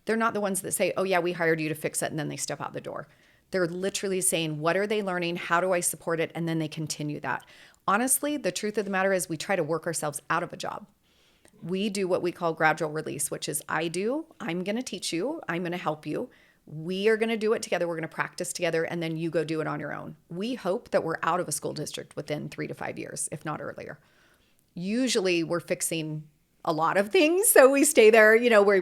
Speaker 4: they're not the ones that say, oh yeah, we hired you to fix it, and then they step out the door. They're literally saying, what are they learning? How do I support it? And then they continue that. Honestly, the truth of the matter is we try to work ourselves out of a job. We do what we call gradual release, which is I'm going to teach you, I'm going to help you. We are going to do it together. We're going to practice together, and then you go do it on your own. We hope that we're out of a school district within 3 to 5 years, if not earlier. Usually we're fixing a lot of things. So we stay there,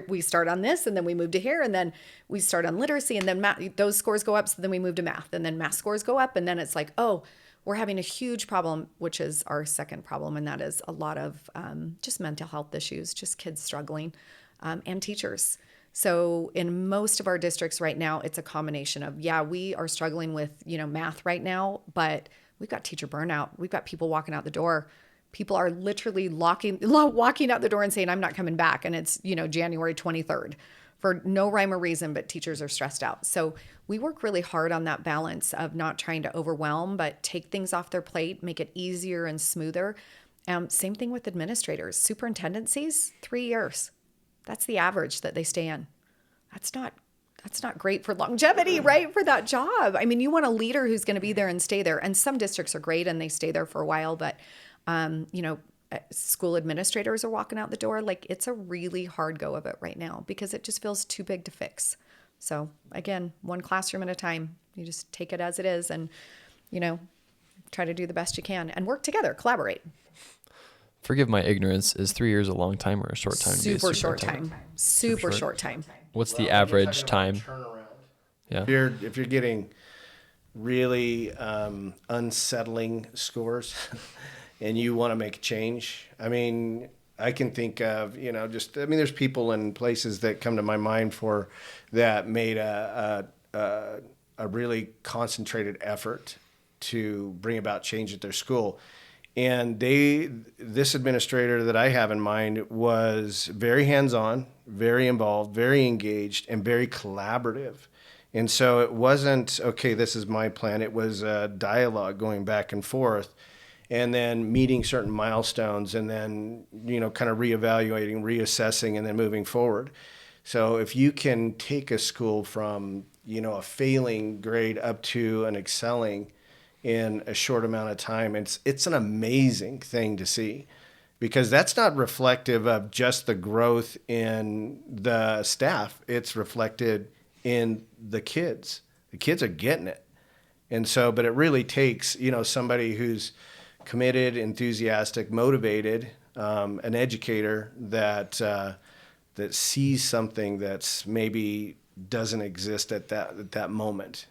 Speaker 4: we start on this, and then we move to here, and then we start on literacy, and then math, those scores go up. So then we move to math, and then math scores go up. And then it's like, oh, we're having a huge problem, which is our second problem. And that is a lot of just mental health issues, just kids struggling, and teachers. So in most of our districts right now, it's a combination of, we are struggling with, math right now, but we've got teacher burnout. We've got people walking out the door. People are literally walking out the door and saying, I'm not coming back. And it's, January 23rd for no rhyme or reason, but teachers are stressed out. So we work really hard on that balance of not trying to overwhelm, but take things off their plate, make it easier and smoother. Same thing with administrators. Superintendencies, 3 years. That's the average that they stay in. That's not great for longevity, right? For that job. I mean, you want a leader who's going to be there and stay there. And some districts are great and they stay there for a while, but school administrators are walking out the door. Like, it's a really hard go of it right now because it just feels too big to fix. So again, one classroom at a time. You just take it as it is and, try to do the best you can and work together, collaborate.
Speaker 1: Forgive my ignorance. Is 3 years a long time or a short time?
Speaker 4: Super short time. Super short time.
Speaker 1: What's the average time? Yeah.
Speaker 3: If you're getting really unsettling scores and you want to make a change, I mean, I can think of, there's people and places that come to my mind for that made a really concentrated effort to bring about change at their school. And this administrator that I have in mind was very hands-on, very involved, very engaged, and very collaborative. And so it wasn't, okay, this is my plan. It was a dialogue going back and forth, and then meeting certain milestones, and then, kind of reevaluating, reassessing, and then moving forward. So if you can take a school from, a failing grade up to an excelling in a short amount of time, it's an amazing thing to see, because that's not reflective of just the growth in the staff. It's reflected in the kids. The kids are getting it. And so, but it really takes, somebody who's committed, enthusiastic, motivated, an educator that sees something that's maybe doesn't exist at that moment.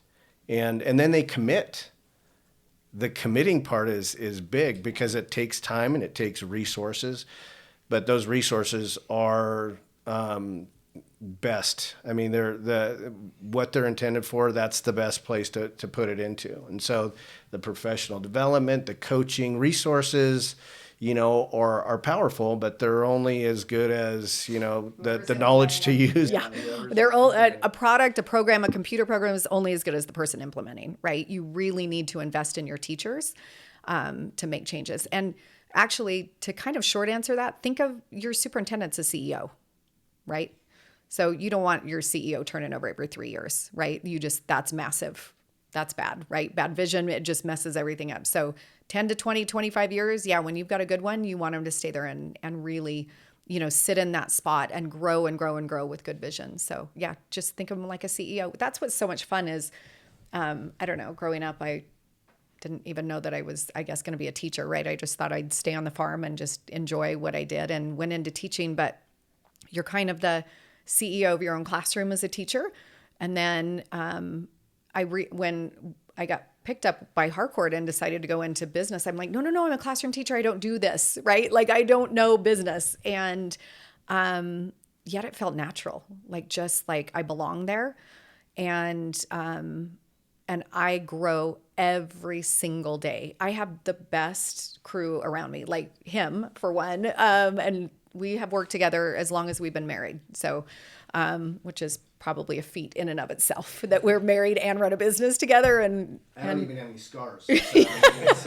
Speaker 3: And then they commit. The committing part is big because it takes time and it takes resources, but those resources are best. I mean, what they're intended for. That's the best place to put it into. And so, the professional development, the coaching resources, are powerful, but they're only as good as the knowledge to use.
Speaker 4: Yeah, they're all, a product, a program, a computer program is only as good as the person implementing. Right? You really need to invest in your teachers to make changes. And actually, to kind of short answer that, think of your superintendent as a CEO, right? So you don't want your CEO turning over every 3 years, right? That's massive. That's bad, right? Bad vision. It just messes everything up. So 10 to 20, 25 years. Yeah. When you've got a good one, you want them to stay there and really, sit in that spot and grow and grow and grow with good vision. So yeah, just think of them like a CEO. That's what's so much fun is, I don't know, growing up, I didn't even know that I was, I guess, going to be a teacher, right? I just thought I'd stay on the farm and just enjoy what I did and went into teaching. But you're kind of the CEO of your own classroom as a teacher. And then when I got picked up by Harcourt and decided to go into business, I'm like, no, I'm a classroom teacher. I don't do this, right? Like, I don't know business. And yet it felt natural, just like I belong there. And I grow every single day. I have the best crew around me, like him for one. And we have worked together as long as we've been married. So which is probably a feat in and of itself that we're married and run a business together. And
Speaker 3: I don't even have any scars. So, it's,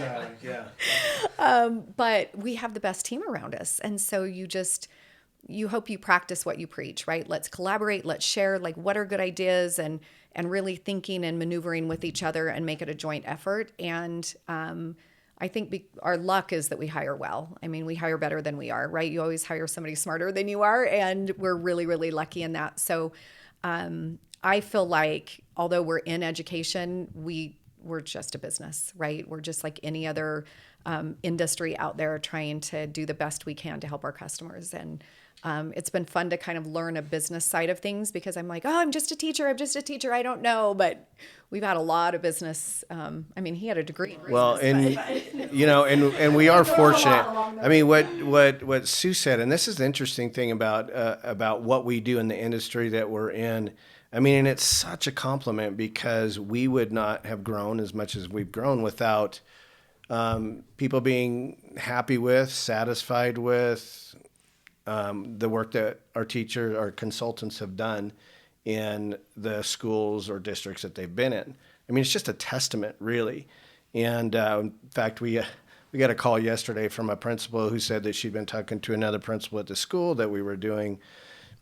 Speaker 4: but we have the best team around us. And so you hope you practice what you preach, right? Let's collaborate, let's share, like, what are good ideas, and really thinking and maneuvering with each other and make it a joint effort. And I think our luck is that we hire well. I mean, we hire better than we are, right? You always hire somebody smarter than you are, and we're really, really lucky in that. So I feel like, although we're in education, we're just a business, right? We're just like any other industry out there, trying to do the best we can to help our customers. And it's been fun to kind of learn a business side of things, because I'm like, oh, I'm just a teacher, I don't know. But we've had a lot of business. I mean, he had a degree in business.
Speaker 3: Well, and we are fortunate. I mean, what Sue said, and this is the interesting thing about what we do in the industry that we're in. I mean, and it's such a compliment, because we would not have grown as much as we've grown without people being happy with, satisfied with the work that our teachers, our consultants have done in the schools or districts that they've been in. I mean, it's just a testament, really. And in fact, we got a call yesterday from a principal who said that she'd been talking to another principal at the school, that we were doing,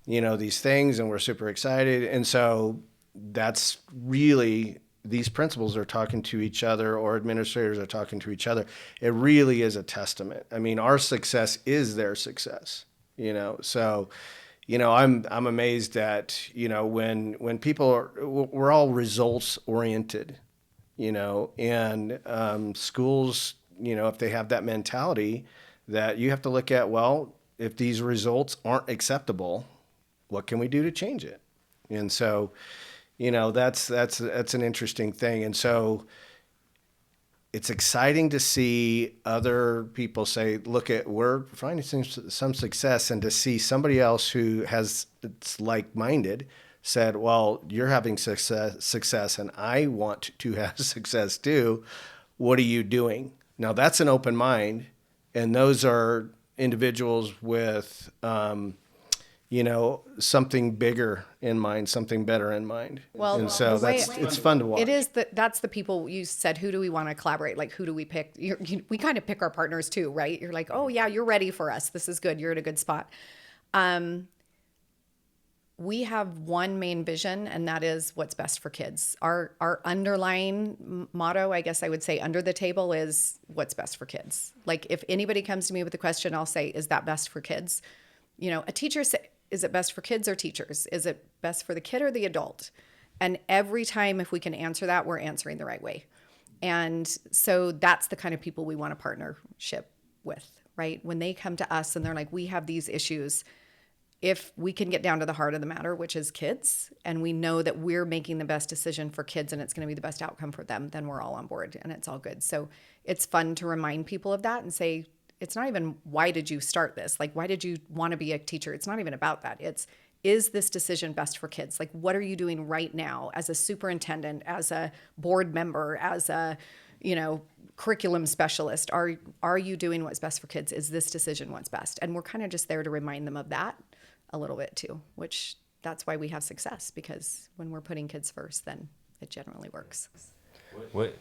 Speaker 3: these things, and we're super excited. And so that's really, these principals are talking to each other, or administrators are talking to each other. It really is a testament. I mean, our success is their success. So, I'm amazed that, when people we're all results oriented, and schools, if they have that mentality, that you have to look at, well, if these results aren't acceptable, what can we do to change it? And so, that's an interesting thing. And so it's exciting to see other people say, look, we're finding some success, and to see somebody else who it's like-minded said, well, you're having success and I want to have success too. What are you doing? Now that's an open mind, and those are individuals with, something bigger in mind, something better in mind.
Speaker 4: Well,
Speaker 3: and so it's fun to watch.
Speaker 4: It is that's the people you said, who do we want to collaborate? Like, who do we pick? We kind of pick our partners too, right? You're like, oh yeah, you're ready for us. This is good. You're at a good spot. We have one main vision, and that is what's best for kids. Our underlying motto, I guess I would say, under the table, is what's best for kids. Like, if anybody comes to me with a question, I'll say, is that best for kids? A teacher say, is it best for kids or teachers? Is it best for the kid or the adult? And every time, if we can answer that, we're answering the right way. And so that's the kind of people we want a partnership with, right? When they come to us and they're like, we have these issues, if we can get down to the heart of the matter, which is kids, and we know that we're making the best decision for kids and it's going to be the best outcome for them, then we're all on board and it's all good. So it's fun to remind people of that and say, it's not even, why did you start this? Like, why did you want to be a teacher? It's not even about that. It's, is this decision best for kids? Like, what are you doing right now as a superintendent, as a board member, as a, curriculum specialist? Are you doing what's best for kids? Is this decision what's best? And we're kind of just there to remind them of that a little bit too, which that's why we have success, because when we're putting kids first, then it generally works.
Speaker 2: What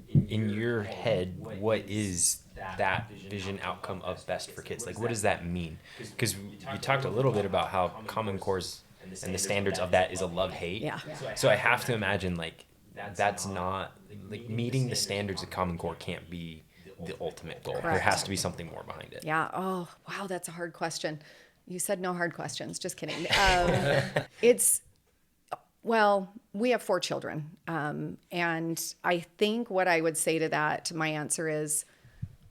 Speaker 2: in your head, what is that vision outcome of best for kids? Like, what does that mean? Because you talked a little bit about how Common Core's and the standards of that is a love-hate.
Speaker 4: Yeah.
Speaker 2: So I have to imagine, like, that's not, like, meeting the standards of Common Core can't be the ultimate goal.
Speaker 4: Correct.
Speaker 2: There has to be something more behind it.
Speaker 4: Yeah. Oh, wow. That's a hard question. You said no hard questions. Just kidding. Well, we have 4 children. And I think what I would say to that, my answer is,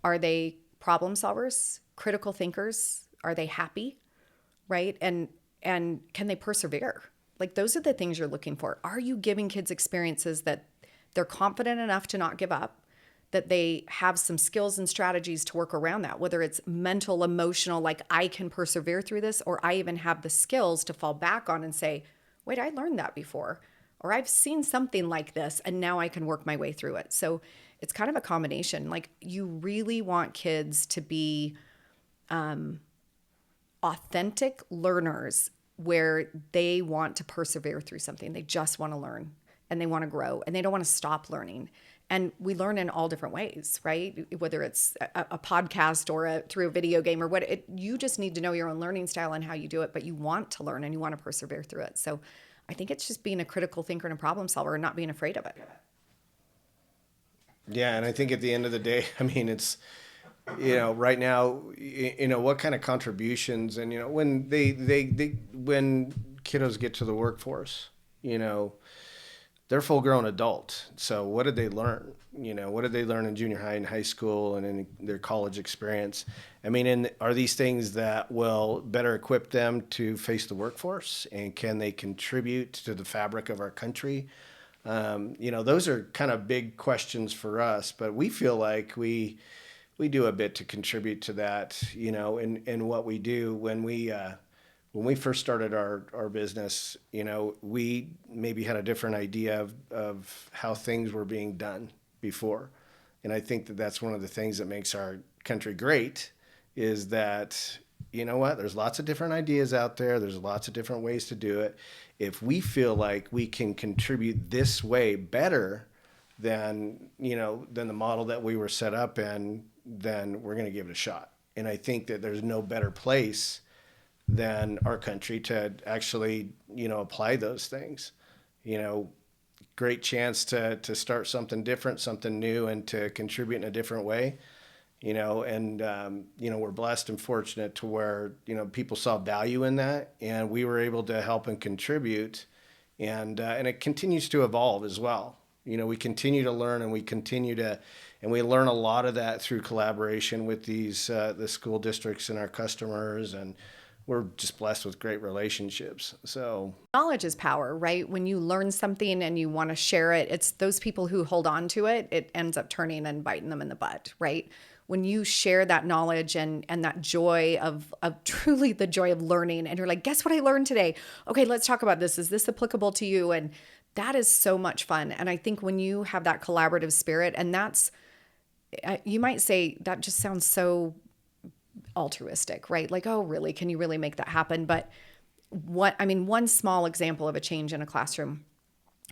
Speaker 4: are they problem solvers, critical thinkers? Are they happy? Right? And can they persevere? Like, those are the things you're looking for. Are you giving kids experiences that they're confident enough to not give up, that they have some skills and strategies to work around that, whether it's mental, emotional, like, I can persevere through this, or I even have the skills to fall back on and say, wait, I learned that before, or I've seen something like this and now I can work my way through it. So it's kind of a combination. Like, you really want kids to be authentic learners where they want to persevere through something. They just want to learn and they want to grow and they don't want to stop learning. And we learn in all different ways, right? Whether it's a podcast or through a video game or you just need to know your own learning style and how you do it, but you want to learn and you want to persevere through it. So I think it's just being a critical thinker and a problem solver and not being afraid of it.
Speaker 3: Yeah, and I think at the end of the day, I mean, it's, right now, what kind of contributions and, when when kiddos get to the workforce, they're full-grown adult. So what did they learn? What did they learn in junior high and high school and in their college experience? I mean, are these things that will better equip them to face the workforce? And can they contribute to the fabric of our country? Those are kind of big questions for us, but we feel like we do a bit to contribute to that, in what we do. When we first started our business, we maybe had a different idea of how things were being done before. And I think that that's one of the things that makes our country great is that, there's lots of different ideas out there. There's lots of different ways to do it. If we feel like we can contribute this way better than the model that we were set up in, then we're going to give it a shot. And I think that there's no better place than our country to actually, apply those things. Great chance to start something different, something new, and to contribute in a different way. We're blessed and fortunate to where, people saw value in that, and we were able to help and contribute, and it continues to evolve as well. We continue to learn, and we learn a lot of that through collaboration with the school districts and our customers, and we're just blessed with great relationships. So
Speaker 4: knowledge is power, right? When you learn something and you want to share it, it's those people who hold on to it, it ends up turning and biting them in the butt, right? When you share that knowledge and that joy of truly the joy of learning, and you're like, guess what I learned today? Okay, let's talk about this. Is this applicable to you? And that is so much fun. And I think when you have that collaborative spirit, and that's, you might say that just sounds so altruistic, right? Like, oh, really? Can you really make that happen? But one small example of a change in a classroom,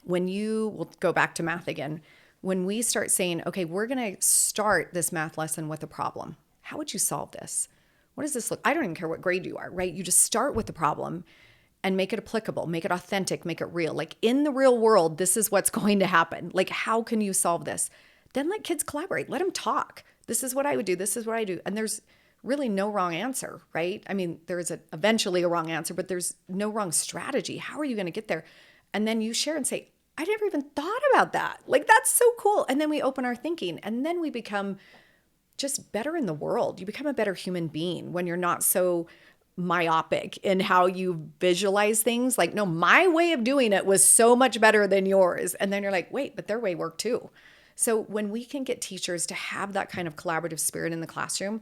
Speaker 4: we'll go back to math again, when we start saying, okay, we're going to start this math lesson with a problem. How would you solve this? What does this look? I don't even care what grade you are, right? You just start with the problem and make it applicable, make it authentic, make it real. Like in the real world, this is what's going to happen. Like, how can you solve this? Then let kids collaborate. Let them talk. This is what I would do. This is what I do. And there's really no wrong answer, right? I mean, there is eventually a wrong answer, but there's no wrong strategy. How are you going to get there? And then you share and say, I never even thought about that. Like, that's so cool. And then we open our thinking, and then we become just better in the world. You become a better human being when you're not so myopic in how you visualize things. Like, no, my way of doing it was so much better than yours. And then you're like, wait, but their way worked too. So when we can get teachers to have that kind of collaborative spirit in the classroom,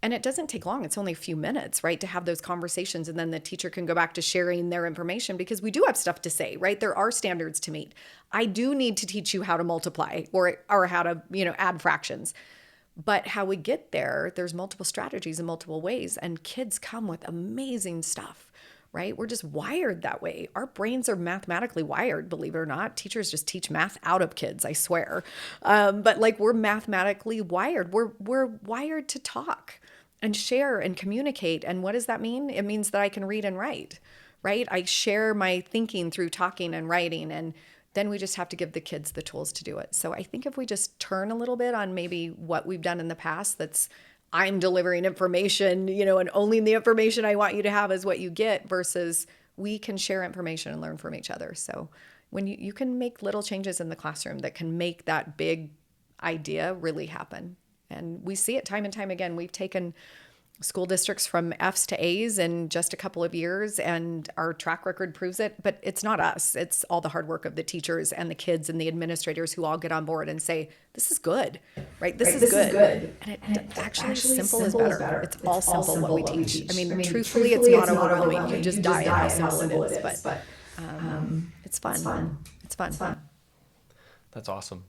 Speaker 4: and it doesn't take long, it's only a few minutes, right, to have those conversations, and then the teacher can go back to sharing their information, because we do have stuff to say, right? There are standards to meet. I do need to teach you how to multiply or how to, add fractions. But how we get there, there's multiple strategies and multiple ways, and kids come with amazing stuff, right? We're just wired that way. Our brains are mathematically wired, believe it or not. Teachers just teach math out of kids, I swear. But like, we're mathematically wired. We're wired to talk and share and communicate. And what does that mean? It means that I can read and write, right? I share my thinking through talking and writing, and then we just have to give the kids the tools to do it. So I think if we just turn a little bit on maybe what we've done in the past, that's I'm delivering information, and only the information I want you to have is what you get, versus we can share information and learn from each other. So when you can make little changes in the classroom that can make that big idea really happen. And we see it time and time again. We've taken school districts from F's to A's in just a couple of years, and our track record proves it. But it's not us. It's all the hard work of the teachers and the kids and the administrators who all get on board and say, this is good, right? This is good. And it actually simple is better. It's all simple what we teach. I mean, truthfully, it's not overwhelming. You just die at how simple it is. But it's fun. It's fun.
Speaker 1: That's awesome.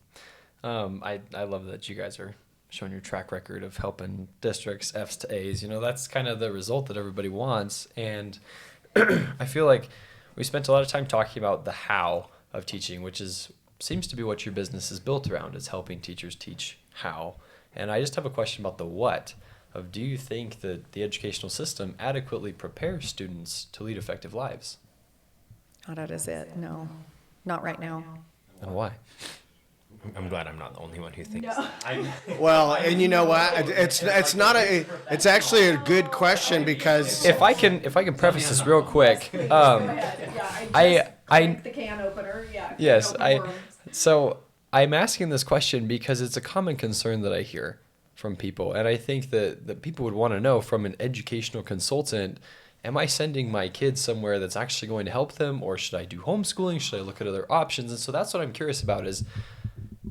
Speaker 1: I love that you guys are showing your track record of helping districts F's to A's. That's kind of the result that everybody wants. And I feel like we spent a lot of time talking about the how of teaching, which seems to be what your business is built around. It's helping teachers teach how. And I just have a question about the what of, do you think that the educational system adequately prepares students to lead effective lives?
Speaker 4: Oh, that is it. No, not right now.
Speaker 1: And why?
Speaker 2: I'm glad I'm not the only one who thinks that.
Speaker 3: Well, and you know what? It's not a. It's actually a good question because
Speaker 1: If I can preface this real quick, I
Speaker 4: the can opener. Yeah.
Speaker 1: yes, so I'm asking this question because it's a common concern that I hear from people, and I think that people would want to know from an educational consultant, am I sending my kids somewhere that's actually going to help them, or should I do homeschooling? Should I look at other options? And so that's what I'm curious about is,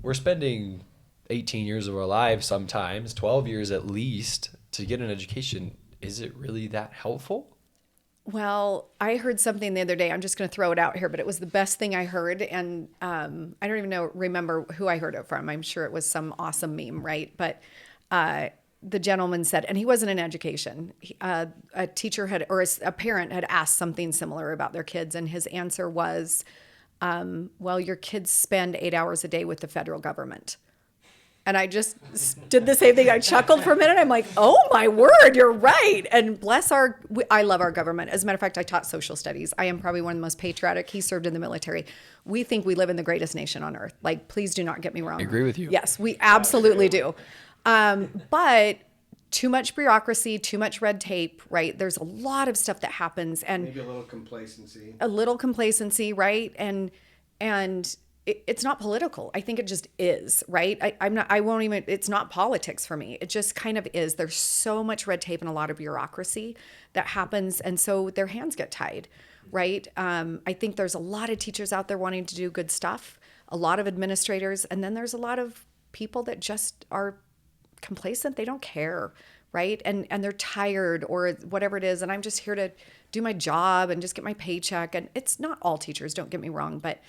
Speaker 1: we're spending 18 years of our lives, sometimes 12 years at least, to get an education. Is it really that helpful?
Speaker 4: Well, I heard something the other day. I'm just going to throw it out here, but it was the best thing I heard. And I don't even remember who I heard it from. I'm sure it was some awesome meme, right? But the gentleman said, and he wasn't in education, a teacher had, or a parent had asked something similar about their kids. And his answer was, well, your kids spend 8 hours a day with the federal government. And I just did the same thing. I chuckled for a minute. I'm like, oh my word, you're right. And I love our government. As a matter of fact, I taught social studies. I am probably one of the most patriotic. He served in the military. We think we live in the greatest nation on earth. Like, please do not get me wrong.
Speaker 1: I agree with you.
Speaker 4: Yes, we absolutely do. But too much bureaucracy, too much red tape, right? There's a lot of stuff that happens, and
Speaker 3: maybe a little complacency.
Speaker 4: Right? And it's not political. I think it just is, right? It's not politics for me. It just kind of is. There's so much red tape and a lot of bureaucracy that happens. And so their hands get tied, right? I think there's a lot of teachers out there wanting to do good stuff, a lot of administrators, and then there's a lot of people that just are complacent. They don't care, right? And they're tired or whatever it is. And I'm just here to do my job and just get my paycheck. And it's not all teachers, don't get me wrong, but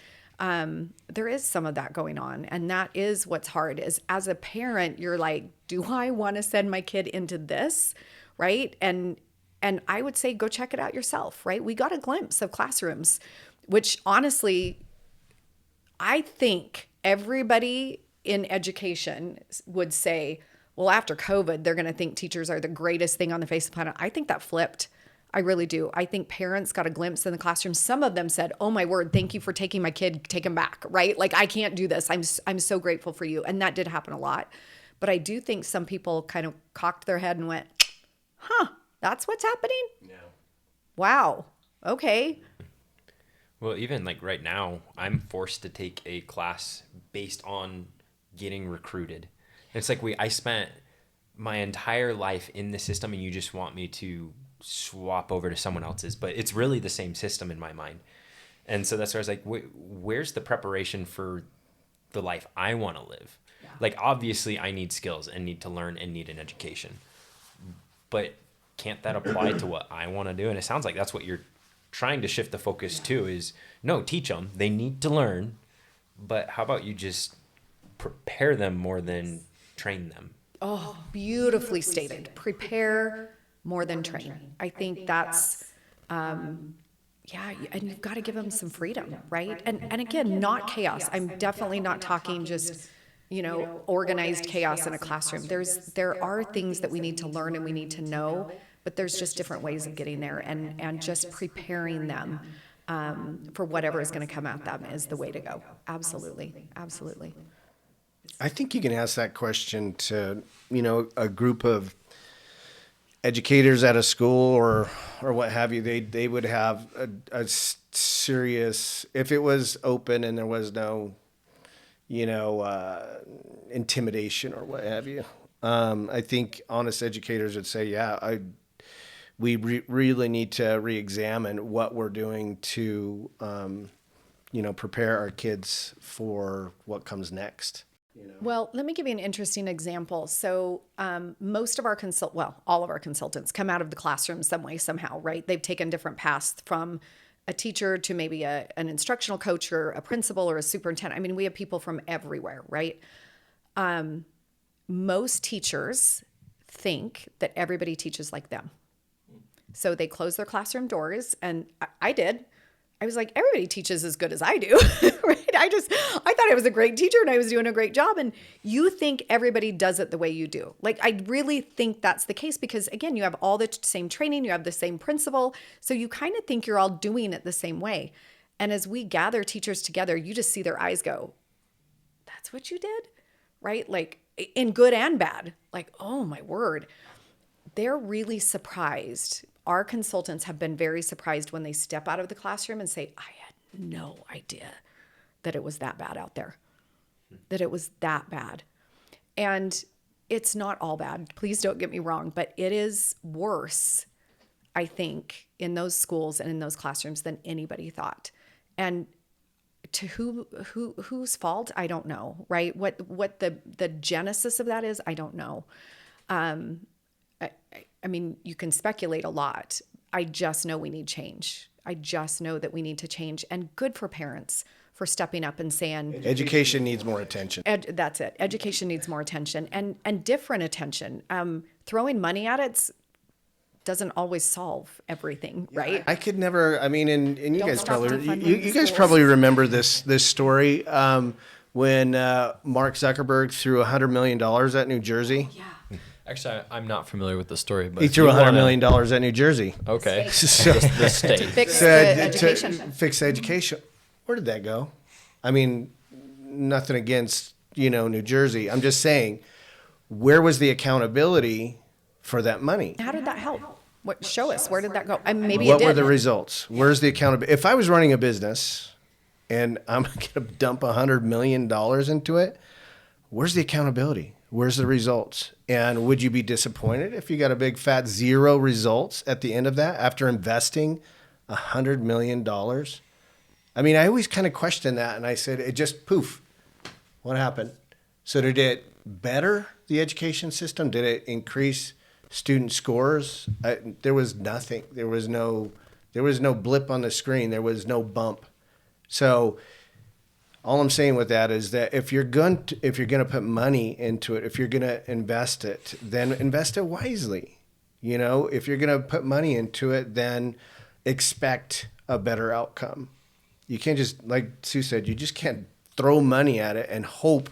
Speaker 4: there is some of that going on. And that is what's hard is, as a parent, you're like, do I want to send my kid into this? Right. And I would say, go check it out yourself. Right. We got a glimpse of classrooms, which honestly, I think everybody in education would say, well, after COVID, they're going to think teachers are the greatest thing on the face of the planet. I think that flipped. I really do. I think parents got a glimpse in the classroom. Some of them said, oh my word, thank you for taking my kid, take him back, right? Like, I can't do this. I'm so grateful for you. And that did happen a lot. But I do think some people kind of cocked their head and went, huh, that's what's happening?
Speaker 3: Yeah.
Speaker 4: Wow. Okay.
Speaker 2: Well, even like right now, I'm forced to take a class based on getting recruited. It's like I spent my entire life in the system, and you just want me to swap over to someone else's, but it's really the same system in my mind. And so that's where I was like, where's the preparation for the life I want to live? Yeah. Like, obviously I need skills and need to learn and need an education, but can't that apply to what I want to do? And it sounds like that's what you're trying to shift the focus to is, no, teach them. They need to learn, but how about you just prepare them more than train them?
Speaker 4: Oh, beautifully stated. Prepare more than train. I think that's, and you've got to give them some freedom, right? And again, not chaos. I'm definitely not talking just, organized chaos in a classroom. There are things that we need to learn and we need to know, but there's just different ways of getting there, and just preparing them for whatever is going to come at them is the way to go. Absolutely. Absolutely.
Speaker 3: I think you can ask that question to, a group of educators at a school or what have you. They would have a serious, if it was open and there was no, intimidation or what have you. I think honest educators would say, we really need to re-examine what we're doing to, prepare our kids for what comes next.
Speaker 4: Well, let me give you an interesting example. So most of our all of our consultants come out of the classroom some way, somehow, right? They've taken different paths from a teacher to maybe an instructional coach or a principal or a superintendent. I mean, we have people from everywhere, right? Most teachers think that everybody teaches like them. So they closed their classroom doors, and I did. I was like, everybody teaches as good as I do, right? I thought I was a great teacher and I was doing a great job. And you think everybody does it the way you do. Like, I really think that's the case because, again, you have all the same training, you have the same principle. So you kind of think you're all doing it the same way. And as we gather teachers together, you just see their eyes go, that's what you did, right? Like, in good and bad. Like, oh my word. They're really surprised. Our consultants have been very surprised when they step out of the classroom and say, I had no idea that it was that bad out there, that it was that bad. And it's not all bad. Please don't get me wrong, but it is worse, I think, in those schools and in those classrooms than anybody thought. And to whose fault, I don't know, right? What the genesis of that is, I don't know. I mean, you can speculate a lot. I just know we need change. I just know that we need to change. And good for parents for stepping up and saying,
Speaker 3: education needs more attention.
Speaker 4: That's it. Education needs more attention and different attention. Throwing money at it doesn't always solve everything, right?
Speaker 3: I could never. I mean, and you
Speaker 4: Don't
Speaker 3: guys
Speaker 4: stop
Speaker 3: probably
Speaker 4: to fund
Speaker 3: you guys
Speaker 4: schools.
Speaker 3: probably remember this story when Mark Zuckerberg threw $100 million at New Jersey.
Speaker 4: Yeah.
Speaker 1: Actually, I'm not familiar with the story, but
Speaker 3: He threw $100 million at New Jersey.
Speaker 1: Okay.
Speaker 3: So,
Speaker 1: The state.
Speaker 4: Fix
Speaker 3: to-
Speaker 4: the
Speaker 3: to
Speaker 4: education.
Speaker 3: fix education. Where did that go? I mean, nothing against New Jersey. I'm just saying, where was the accountability for that money?
Speaker 4: How did that help? Show us. Where did that go? Maybe
Speaker 3: What
Speaker 4: it did.
Speaker 3: were the results? Where's the accountability? If I was running a business and I'm going to dump $100 million into it, where's the accountability? Where's the results? And would you be disappointed if you got a big fat 0 results at the end of that after investing $100 million? I mean, I always kind of question that. And I said, it just poof. What happened? So did it better the education system? Did it increase student scores? There was nothing. There was no blip on the screen. There was no bump. So all I'm saying with that is that if you're going to put money into it, if you're going to invest it, then invest it wisely. If you're going to put money into it, then expect a better outcome. You can't just, like Sue said, you just can't throw money at it and hope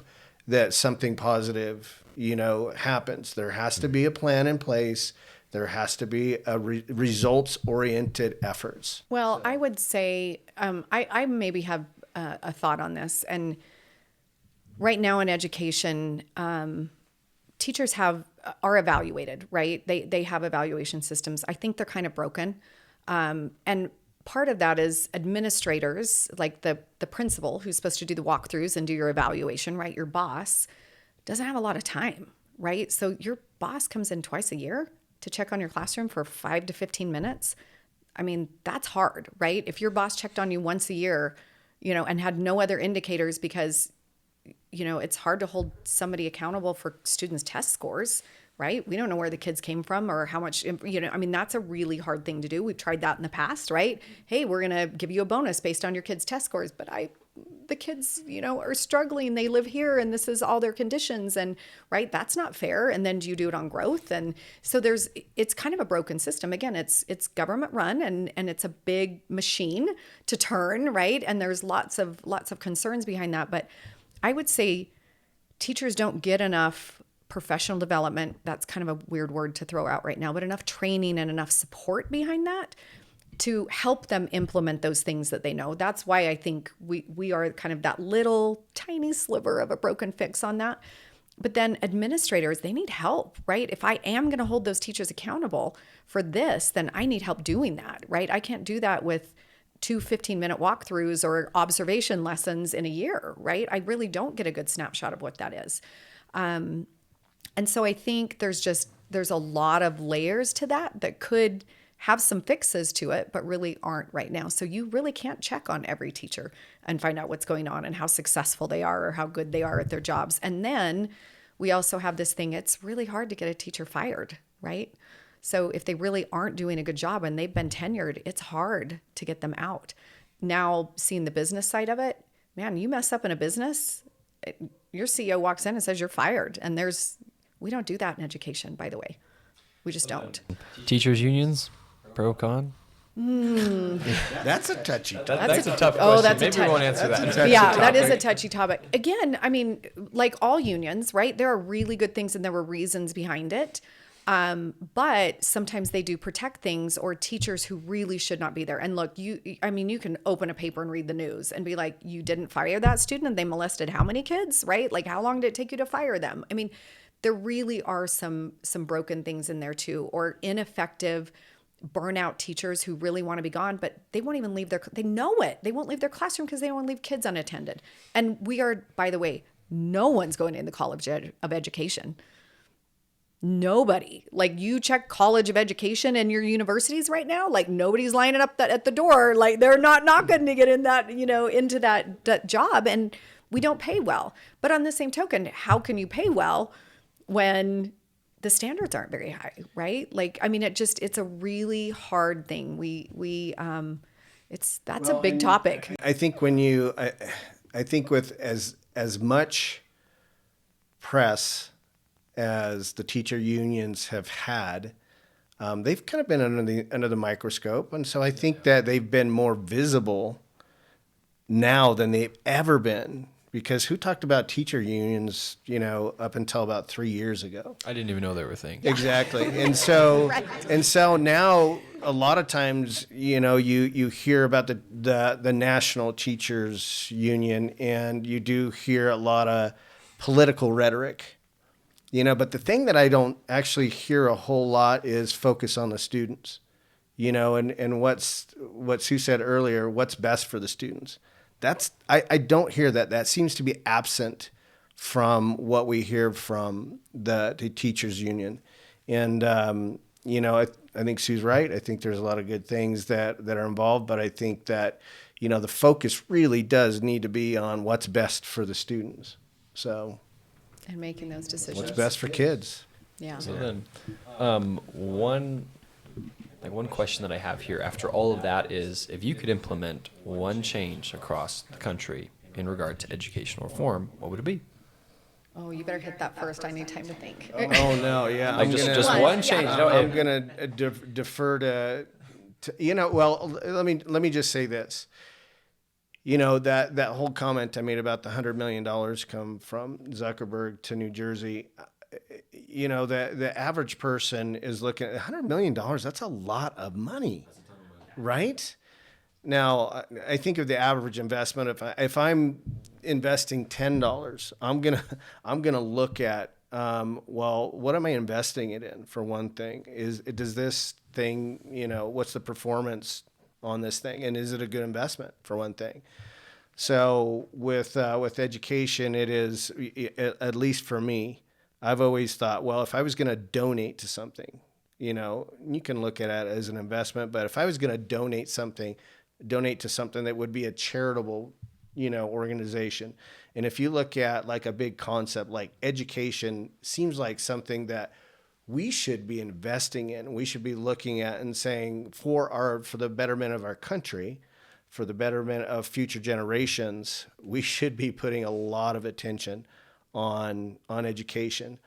Speaker 3: that something positive, happens. There has to be a plan in place. There has to be a results-oriented efforts.
Speaker 4: Well, I would say I maybe have a thought on this. And right now in education, teachers are evaluated, right? They have evaluation systems. I think they're kind of broken. And part of that is administrators, like the principal who's supposed to do the walkthroughs and do your evaluation, right? Your boss doesn't have a lot of time, right? So your boss comes in twice a year to check on your classroom for 5 to 15 minutes. I mean, that's hard, right? If your boss checked on you once a year, and had no other indicators because, it's hard to hold somebody accountable for students' test scores, right? We don't know where the kids came from or how much, that's a really hard thing to do. We've tried that in the past, right? Hey, we're going to give you a bonus based on your kids' test scores, but the kids, are struggling. They live here and this is all their conditions and right. That's not fair. And then do you do it on growth? And so it's kind of a broken system. Again, it's government run and it's a big machine to turn, right? And there's lots of concerns behind that. But I would say teachers don't get enough professional development. That's kind of a weird word to throw out right now, but enough training and enough support behind that to help them implement those things that they know. That's why I think we are kind of that little tiny sliver of a broken fix on that. But then administrators, they need help, right? If I am going to hold those teachers accountable for this, then I need help doing that, right? I can't do that with 2 15-minute walkthroughs or observation lessons in a year, right? I really don't get a good snapshot of what that is. And so I think there's a lot of layers to that could have some fixes to it, but really aren't right now. So you really can't check on every teacher and find out what's going on and how successful they are or how good they are at their jobs. And then we also have this thing, it's really hard to get a teacher fired, right? So if they really aren't doing a good job and they've been tenured, it's hard to get them out. Now, seeing the business side of it, man, you mess up in a business, your CEO walks in and says you're fired. And we don't do that in education, by the way. We just don't.
Speaker 1: Teachers unions? Pro con?
Speaker 3: That's a touchy topic.
Speaker 1: That's a tough question.
Speaker 4: Oh, that's a
Speaker 1: Maybe we won't answer
Speaker 3: That's a
Speaker 1: that.
Speaker 3: touchy
Speaker 4: Yeah, that is
Speaker 3: topic.
Speaker 4: a touchy topic. Again, I mean, like all unions, right? There are really good things and there were reasons behind it. But sometimes they do protect things or teachers who really should not be there. And look, you can open a paper and read the news and be like, you didn't fire that student and they molested how many kids, right? Like, how long did it take you to fire them? I mean, there really are some broken things in there too, or ineffective burnout teachers who really want to be gone, but they won't even leave they know it. They won't leave their classroom because they don't want to leave kids unattended. And we are, by the way, no one's going in the College of Education. Nobody. Like, you check College of Education in your universities right now, like nobody's lining up at the door. Like, they're not knocking to get in that, into that job. And we don't pay well. But on the same token, how can you pay well when the standards aren't very high, right? Like, I mean, it's a really hard thing. That's a big topic.
Speaker 3: I think I think with as much press as the teacher unions have had, they've kind of been under the microscope, and so I think that they've been more visible now than they've ever been. Because who talked about teacher unions, up until about 3 years ago?
Speaker 1: I didn't even know they were a thing.
Speaker 3: Exactly. And so
Speaker 4: Right.
Speaker 3: and so now a lot of times, you hear about the National Teachers Union, and you do hear a lot of political rhetoric. But the thing that I don't actually hear a whole lot is focus on the students. And what Sue said earlier, what's best for the students. I don't hear that. That seems to be absent from what we hear from the teachers union. And, I think Sue's right. I think there's a lot of good things that are involved, but I think that, the focus really does need to be on what's best for the students. So,
Speaker 4: And making those decisions.
Speaker 3: what's best for kids?
Speaker 4: Yeah.
Speaker 1: So then, one question that I have here after all of that is, if you could implement one change across the country in regard to educational reform, what would it be?
Speaker 4: Oh, you better hit that first. I need time to think.
Speaker 3: Oh no, yeah.
Speaker 1: Like just one change. No,
Speaker 3: I'm gonna defer to well, let me just say this. That whole comment I made about the $100 million come from Zuckerberg to New Jersey. The average person is looking at $100 million. That's a lot of money, right? Now, I think of the average investment. If I'm investing $10, I'm gonna look at what am I investing it in? For one thing, does this thing, what's the performance on this thing, and is it a good investment? For one thing. So with education, it is, at least for me, I've always thought, well, if I was going to donate to something, you can look at it as an investment, but if I was going to donate to something that would be a charitable, organization. And if you look at like a big concept like education, seems like something that we should be investing in. We should be looking at and saying for the betterment of our country, for the betterment of future generations, we should be putting a lot of attention on education.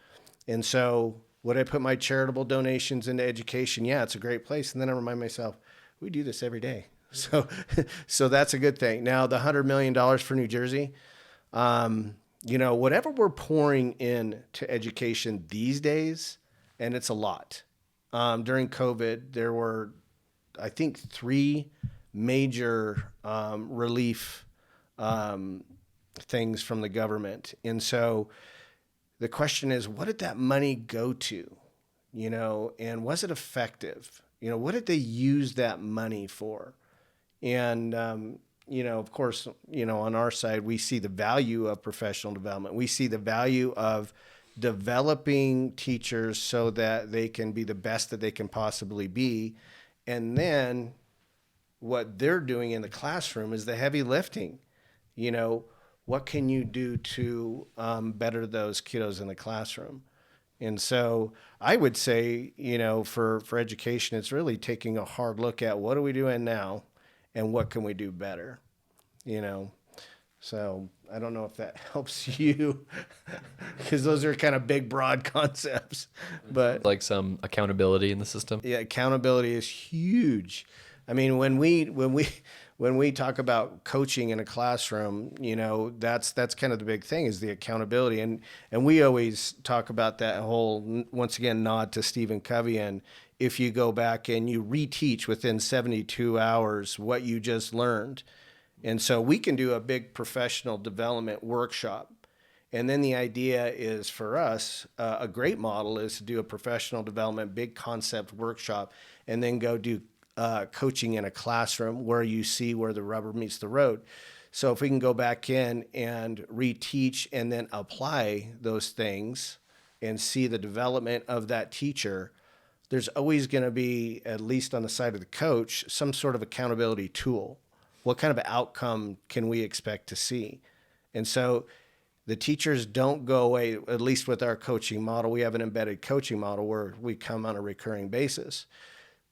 Speaker 3: And so would I put my charitable donations into education? Yeah, it's a great place. And then I remind myself, we do this every day. So that's a good thing. Now, the $100 million for New Jersey, whatever we're pouring in to education these days, and it's a lot. During COVID, there were, I think, 3 major relief things from the government. And so the question is, what did that money go to? And was it effective? What did they use that money for? And, of course, on our side, we see the value of professional development. We see the value of developing teachers so that they can be the best that they can possibly be. And then what they're doing in the classroom is the heavy lifting. What can you do to better those kiddos in the classroom? And so I would say, for education, it's really taking a hard look at what are we doing now and what can we do better, So I don't know if that helps you because those are kind of big, broad concepts. But
Speaker 1: Like some accountability in the system.
Speaker 3: yeah, accountability is huge. I mean, when we talk about coaching in a classroom, that's kind of the big thing is the accountability, and we always talk about that whole, once again, nod to Stephen Covey. And if you go back and you reteach within 72 hours what you just learned, and so we can do a big professional development workshop. And then the idea is for us, a great model is to do a professional development, big concept workshop, and then go do coaching in a classroom where you see where the rubber meets the road. So if we can go back in and reteach and then apply those things and see the development of that teacher, there's always going to be, at least on the side of the coach, some sort of accountability tool. What kind of outcome can we expect to see? And so the teachers don't go away, at least with our coaching model. We have an embedded coaching model where we come on a recurring basis.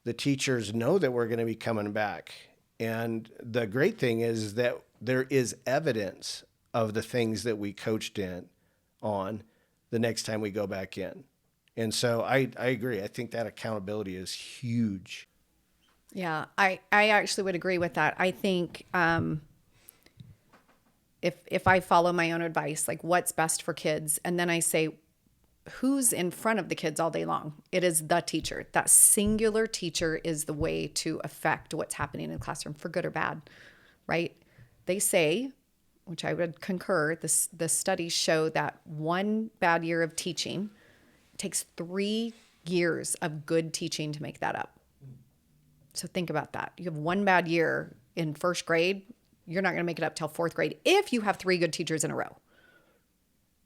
Speaker 3: The teachers know that we're going to be coming back. And the great thing is that there is evidence of the things that we coached in on the next time we go back in. And so I agree. I think that accountability is huge.
Speaker 4: Yeah, I actually would agree with that. I think if I follow my own advice, like what's best for kids, and then I say, who's in front of the kids all day long? It is the teacher. That singular teacher is the way to affect what's happening in the classroom, for good or bad, right? They say, which I would concur, the studies show that one bad year of teaching takes 3 years of good teaching to make that up. So think about that. You have one bad year in first grade, you're not going to make it up till fourth grade if you have 3 good teachers in a row.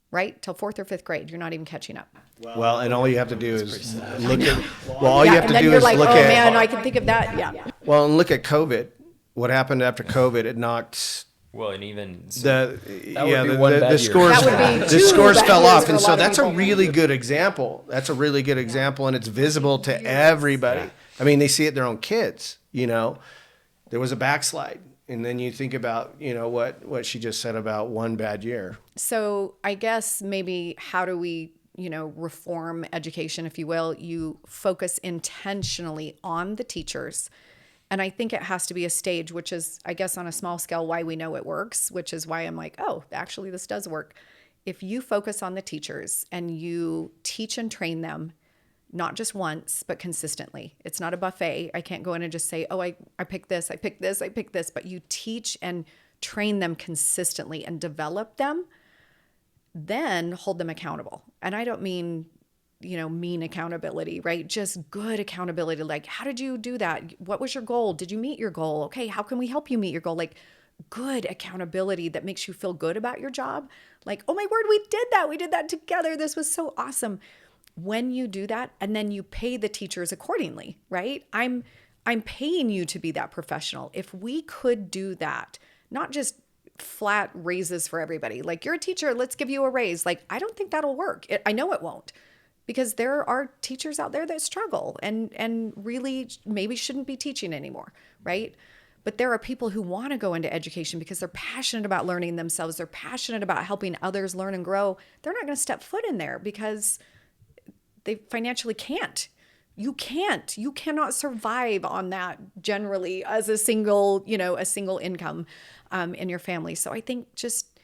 Speaker 4: Right? Till fourth or fifth grade, you're not even catching up.
Speaker 3: Well, and all you have to do is look at, all
Speaker 4: Yeah,
Speaker 3: you have
Speaker 4: and
Speaker 3: to
Speaker 4: then
Speaker 3: do
Speaker 4: you're
Speaker 3: is
Speaker 4: like,
Speaker 3: look
Speaker 4: oh
Speaker 3: at,
Speaker 4: man, I can think of that. Yeah.
Speaker 3: well, and look at COVID. What happened after COVID? It knocked
Speaker 2: Well, and even
Speaker 3: the
Speaker 1: would be one bad
Speaker 3: the
Speaker 1: year.
Speaker 3: scores
Speaker 4: That would be
Speaker 3: the
Speaker 4: two
Speaker 3: scores
Speaker 4: bad
Speaker 3: fell
Speaker 4: years
Speaker 3: off,
Speaker 4: for
Speaker 3: and
Speaker 4: a
Speaker 3: so
Speaker 4: lot of
Speaker 3: that's a
Speaker 4: people.
Speaker 3: really good example. That's a really good example, and it's visible to everybody. I mean, they see it in their own kids. There was a backslide, and then you think about what she just said about one bad year.
Speaker 4: So I guess maybe how do we, reform education, if you will? You focus intentionally on the teachers. And I think it has to be a stage, which is, I guess, on a small scale, why we know it works, which is why I'm like, oh, actually, this does work. If you focus on the teachers and you teach and train them, not just once, but consistently. It's not a buffet. I can't go in and just say, oh, I picked this, I picked this, I picked this. But you teach and train them consistently and develop them, then hold them accountable. And I don't mean, mean accountability, right? Just good accountability. Like, how did you do that? What was your goal? Did you meet your goal? Okay, how can we help you meet your goal? Like, good accountability that makes you feel good about your job. Like, oh my word, we did that. We did that together. This was so awesome. When you do that, and then you pay the teachers accordingly, right? I'm paying you to be that professional. If we could do that, not just flat raises for everybody, like you're a teacher, let's give you a raise. Like, I don't think that'll work. I know it won't, because there are teachers out there that struggle and really maybe shouldn't be teaching anymore, right? But there are people who want to go into education because they're passionate about learning themselves. They're passionate about helping others learn and grow. They're not going to step foot in there because they financially can't. You cannot survive on that generally as a single income in your family. So I think just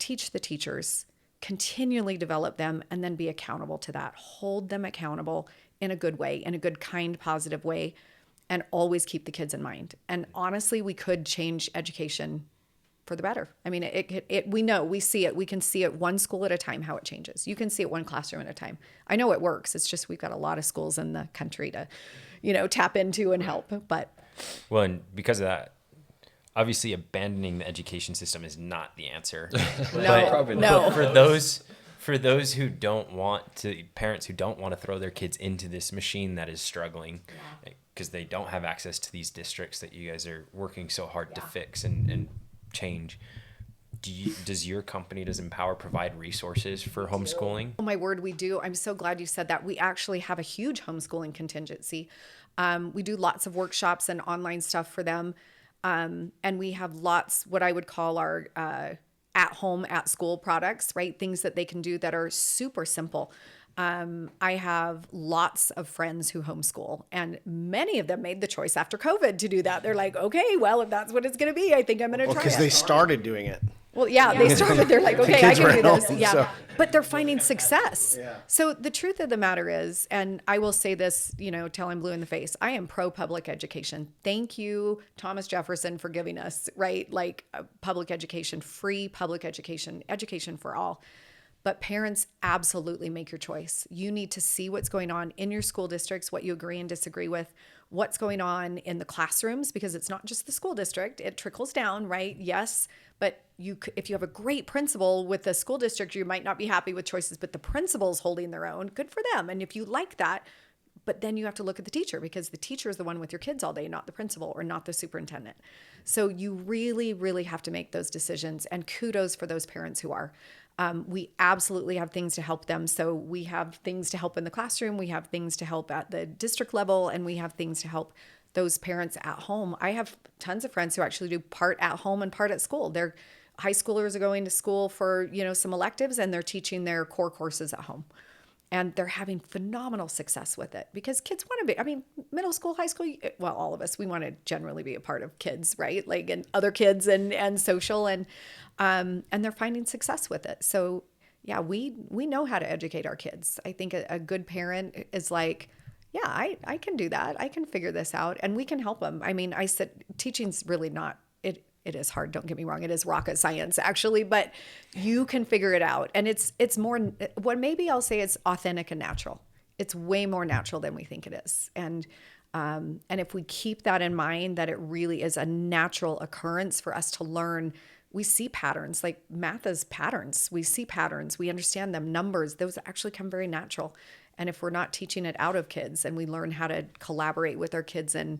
Speaker 4: teach the teachers, continually develop them, and then be accountable to that. Hold them accountable in a good way, in a good, kind, positive way, and always keep the kids in mind. And honestly, we could change education for the better. I mean, we see it. We can see it one school at a time, how it changes. You can see it one classroom at a time. I know it works. It's just we've got a lot of schools in the country to, tap into and help. But
Speaker 2: well, and because of that, obviously abandoning the education system is not the answer.
Speaker 4: No.
Speaker 2: For those who don't want to, parents who don't want to throw their kids into this machine that is struggling, because they don't have access to these districts that you guys are working so hard to fix and change. Does your company, does Empower, provide resources for homeschooling?
Speaker 4: Oh my word, we do. I'm so glad you said that. We actually have a huge homeschooling contingency. We do lots of workshops and online stuff for them. And we have lots, what I would call our at home, at school products, right? Things that they can do that are super simple. I have lots of friends who homeschool, and many of them made the choice after COVID to do that. They're like, okay, well, if that's what it's going to be, I think I'm going to try it.
Speaker 3: Because they started doing it.
Speaker 4: Well, yeah, they started, they're like, okay, I
Speaker 3: kids
Speaker 4: can
Speaker 3: were
Speaker 4: do
Speaker 3: at
Speaker 4: this.
Speaker 3: home,
Speaker 4: Yeah.
Speaker 3: so-
Speaker 4: But they're finding success.
Speaker 3: Yeah.
Speaker 4: So the truth of the matter is, and I will say this, till I'm blue in the face, I am pro public education. Thank you, Thomas Jefferson, for giving us, right? Like public education, free public education, education for all. But parents, absolutely make your choice. You need to see what's going on in your school districts, what you agree and disagree with, what's going on in the classrooms, because it's not just the school district, it trickles down, right? Yes, but if you have a great principal with the school district, you might not be happy with choices, but the principal's holding their own, good for them. And if you like that, but then you have to look at the teacher, because the teacher is the one with your kids all day, not the principal or not the superintendent. So you really, really have to make those decisions, and kudos for those parents who are. We absolutely have things to help them. So we have things to help in the classroom, we have things to help at the district level, and we have things to help those parents at home. I have tons of friends who actually do part at home and part at school. Their high schoolers are going to school for, some electives, and they're teaching their core courses at home. And they're having phenomenal success with it, because kids want to be, middle school, high school, well, all of us, we want to generally be a part of kids, right? Like, and other kids and social, and they're finding success with it. So yeah, we know how to educate our kids. I think a good parent is like, yeah, I can do that. I can figure this out, and we can help them. I said, teaching's really not, it is hard. Don't get me wrong. It is rocket science, actually, but you can figure it out. And it's more, what maybe I'll say it's authentic and natural. It's way more natural than we think it is. And if we keep that in mind, that it really is a natural occurrence for us to learn, we see patterns, like math is patterns. We see patterns, we understand them, numbers, those actually come very natural. And if we're not teaching it out of kids, and we learn how to collaborate with our kids and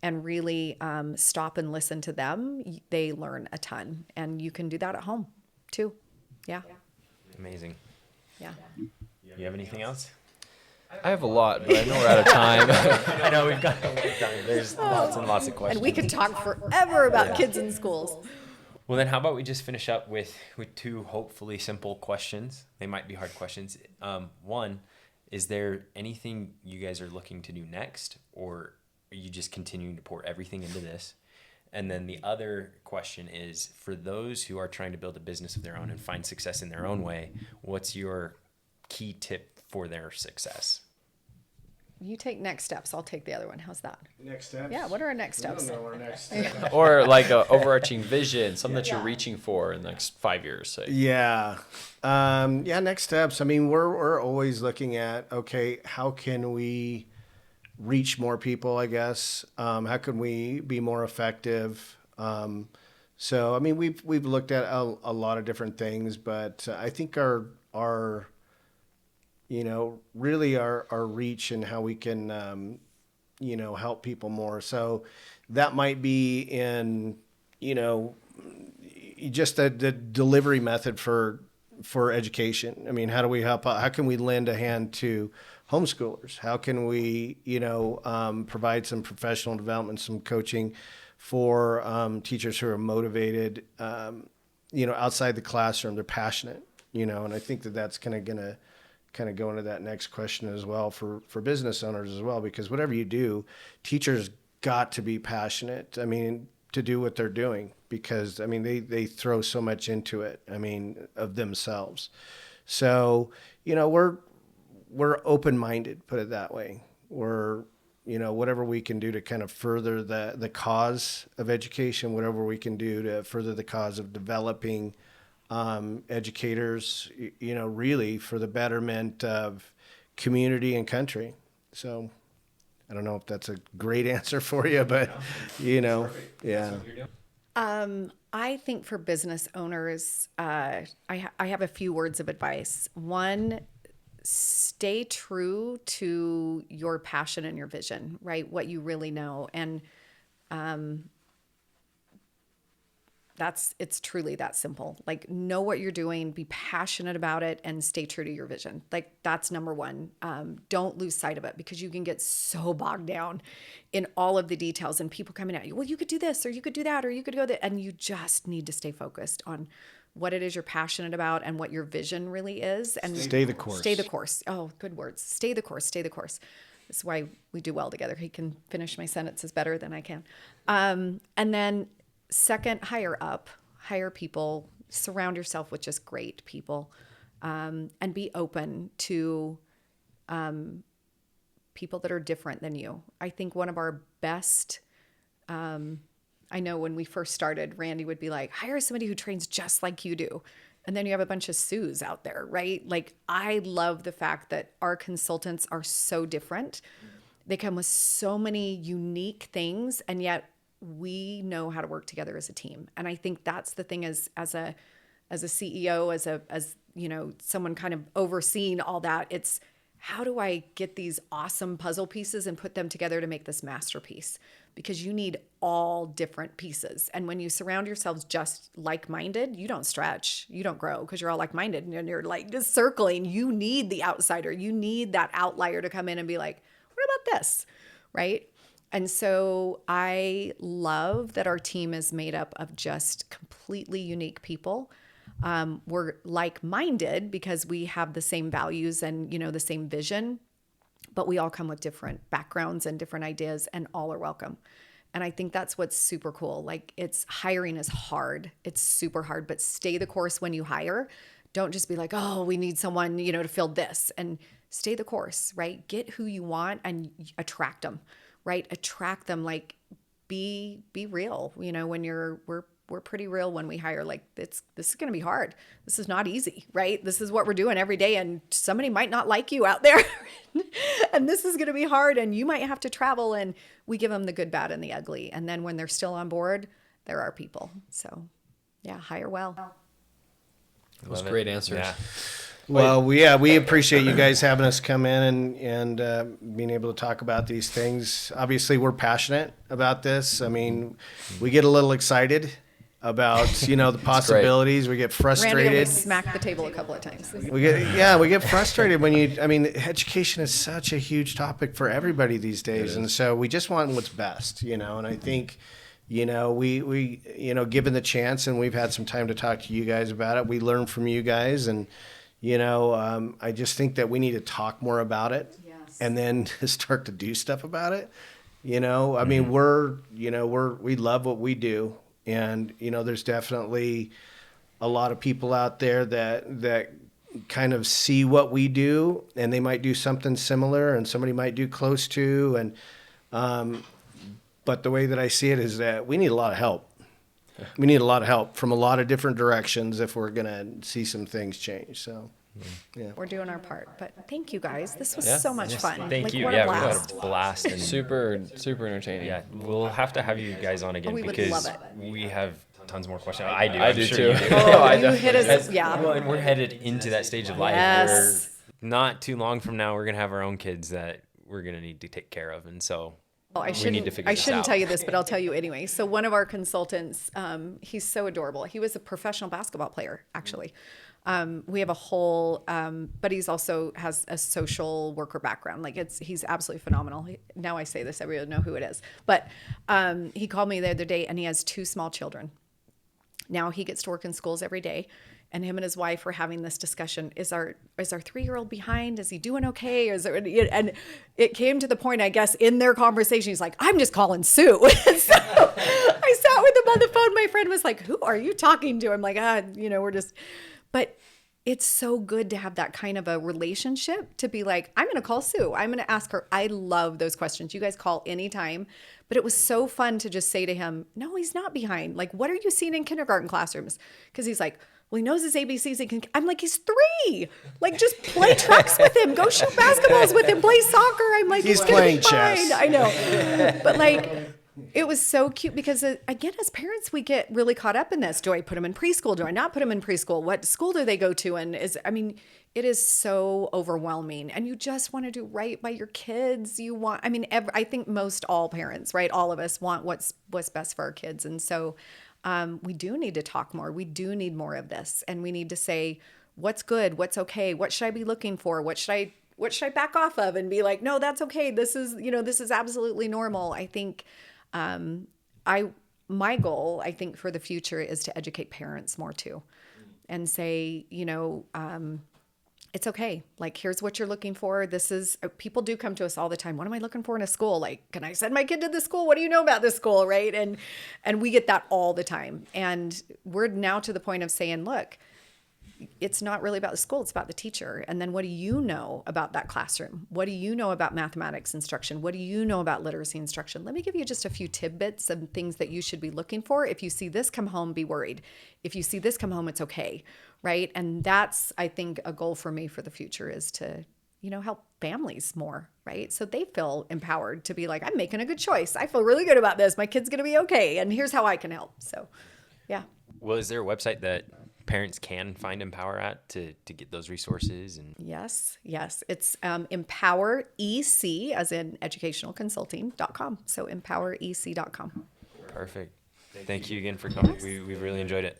Speaker 4: really stop and listen to them, they learn a ton. And you can do that at home too. Yeah.
Speaker 2: Amazing.
Speaker 4: Yeah.
Speaker 2: You have anything else?
Speaker 1: I have a lot, but I know we're out of time.
Speaker 2: I know we've got a lot of time. There's lots and lots of questions.
Speaker 4: And we could talk forever about kids in schools.
Speaker 2: Well, then how about we just finish up with two hopefully simple questions. They might be hard questions. One, is there anything you guys are looking to do next, or are you just continuing to pour everything into this? And then the other question is, for those who are trying to build a business of their own and find success in their own way, what's your key tip for their success?
Speaker 4: You take next steps. I'll take the other one. How's that?
Speaker 3: Next steps?
Speaker 4: Yeah. What are our next steps?
Speaker 3: I don't know our next steps.
Speaker 1: Or like a overarching vision, something that you're reaching for in the next 5 years, say.
Speaker 3: Yeah. Next steps. We're always looking at, okay, how can we reach more people, I guess? How can we be more effective? We've looked at a lot of different things, but I think our really our reach and how we can, help people more. So that might be in, just the delivery method for education. How do we help out? How can we lend a hand to homeschoolers? How can we, provide some professional development, some coaching for teachers who are motivated, outside the classroom? They're passionate, and I think that's kind of go into that next question as well for business owners as well, because whatever you do, teachers got to be passionate. To do what they're doing, because they throw so much into it. Of themselves. So we're open-minded, put it that way. We're whatever we can do to kind of further the cause of education, whatever we can do to further the cause of developing educators, really for the betterment of community and country. So I don't know if that's a great answer for you, but yeah.
Speaker 4: I think for business owners, I have a few words of advice. One, stay true to your passion and your vision, right? What you really know. And it's truly that simple. Like, know what you're doing, be passionate about it, and stay true to your vision. Like, that's number one. Don't lose sight of it, because you can get so bogged down in all of the details and people coming at you. Well, you could do this, or you could do that, or you could go that. And you just need to stay focused on what it is you're passionate about and what your vision really is. And
Speaker 3: Stay the course.
Speaker 4: Stay the course. Oh, good words. Stay the course. Stay the course. That's why we do well together. He can finish my sentences better than I can. And then second, hire people, surround yourself with just great people, and be open to people that are different than you. I think one of our best, I know when we first started, Randy would be like, hire somebody who trains just like you do. And then you have a bunch of Sues out there, right? Like, I love the fact that our consultants are so different. They come with so many unique things, and yet we know how to work together as a team. And I think that's the thing as a CEO, as you know, someone kind of overseeing all that. It's, how do I get these awesome puzzle pieces and put them together to make this masterpiece? Because you need all different pieces. And when you surround yourselves just like-minded, you don't stretch, you don't grow, because you're all like-minded and you're like just circling. You need the outsider. You need that outlier to come in and be like, what about this? Right? And so I love that our team is made up of just completely unique people. We're like-minded because we have the same values and, you know, the same vision, but we all come with different backgrounds and different ideas, and all are welcome. And I think that's what's super cool. Like, hiring is hard. It's super hard, but stay the course when you hire. Don't just be like, oh, we need someone, you know, to fill this, and stay the course, right? Get who you want and attract them, right? Attract them, like, be real. You know, when we're pretty real when we hire. Like, this is going to be hard. This is not easy, right? This is what we're doing every day, and somebody might not like you out there and this is going to be hard, and you might have to travel, and we give them the good, bad, and the ugly. And then when they're still on board, they're our people. So yeah, hire well.
Speaker 1: Those great answers.
Speaker 2: Yeah.
Speaker 3: Well, we appreciate you guys having us come in and being able to talk about these things. Obviously, we're passionate about this. I mean, we get a little excited about, you know, the possibilities. We get frustrated.
Speaker 4: Randy almost smacked the table a couple of times.
Speaker 3: We get frustrated when education is such a huge topic for everybody these days. And so we just want what's best, you know, and I think, you know, we you know, given the chance, and we've had some time to talk to you guys about it, we learn from you guys, and, you know, I just think that we need to talk more about it.
Speaker 4: Yes.
Speaker 3: And then start to do stuff about it. You know, I mean, we love what we do. And, you know, there's definitely a lot of people out there that kind of see what we do, and they might do something similar, and somebody might do close to. And, but the way that I see it is that we need a lot of help. We need a lot of help from a lot of different directions if we're going to see some things change. So, yeah.
Speaker 4: We're doing our part. But thank you guys. This was so much fun.
Speaker 2: Thank you.
Speaker 4: What
Speaker 2: Yeah,
Speaker 4: a
Speaker 2: we
Speaker 4: blast.
Speaker 2: had a blast. And
Speaker 1: Super entertaining.
Speaker 2: yeah, we'll have to have you guys on again
Speaker 4: we would
Speaker 2: because
Speaker 4: love it.
Speaker 2: we have tons more questions. I do.
Speaker 1: I
Speaker 2: I'm
Speaker 1: do
Speaker 2: sure
Speaker 1: too.
Speaker 2: you do.
Speaker 1: Oh,
Speaker 4: You hit us, yeah.
Speaker 2: Well, and we're headed into that stage of life
Speaker 4: Yes.
Speaker 2: where not too long from now we're gonna have our own kids that we're gonna need to take care of, and so
Speaker 4: Oh,
Speaker 2: we need to figure
Speaker 4: I
Speaker 2: this
Speaker 4: shouldn't
Speaker 2: out.
Speaker 4: tell you this, but I'll tell you anyway. So one of our consultants, he's so adorable. He was a professional basketball player, actually. We have a whole, but he's also has a social worker background. Like he's absolutely phenomenal. Now I say this, I really know who it is. But he called me the other day, and he has 2 small children. Now he gets to work in schools every day, and him and his wife were having this discussion: is our 3-year-old behind? Is he doing okay? And it came to the point, I guess, in their conversation, he's like, "I'm just calling Sue." So I sat with him on the phone. My friend was like, "Who are you talking to?" I'm like, we're just, but it's so good to have that kind of a relationship, to be like, I'm going to call Sue. I'm going to ask her. I love those questions. You guys call anytime. But it was so fun to just say to him, no, he's not behind. Like, what are you seeing in kindergarten classrooms? Because he's like, well, he knows his ABCs. I'm like, he's 3. Like, just play trucks with him. Go shoot basketballs with him. Play soccer. I'm like,
Speaker 3: He's
Speaker 4: gonna
Speaker 3: playing
Speaker 4: be fine.
Speaker 3: chess.
Speaker 4: I know. But like, it was so cute because, again, as parents, we get really caught up in this. Do I put them in preschool? Do I not put them in preschool? What school do they go to? And it is so overwhelming, and you just want to do right by your kids. I think most all parents, right? All of us want what's best for our kids. And so we do need to talk more. We do need more of this. And we need to say, what's good? What's okay? What should I be looking for? What should I back off of and be like, no, that's okay. This is absolutely normal. I think, my goal, I think, for the future is to educate parents more too. and say, it's okay. Like, here's what you're looking for. People do come to us all the time. What am I looking for in a school? Like, can I send my kid to this school? What do you know about this school? Right. And we get that all the time. And we're now to the point of saying, look, it's not really about the school. It's about the teacher. And then what do you know about that classroom? What do you know about mathematics instruction? What do you know about literacy instruction? Let me give you just a few tidbits and things that you should be looking for. If you see this come home, be worried. If you see this come home, it's okay. Right. And that's, I think, a goal for me for the future is to, help families more. Right. So they feel empowered to be like, I'm making a good choice. I feel really good about this. My kid's going to be okay. And here's how I can help. So, yeah.
Speaker 2: Well, is there a website that parents can find Empower at to get those resources? And
Speaker 4: Yes. It's empowerec, as in educationalconsulting.com. So empowerec.com.
Speaker 2: Perfect. Thank you again for coming. We really enjoyed it.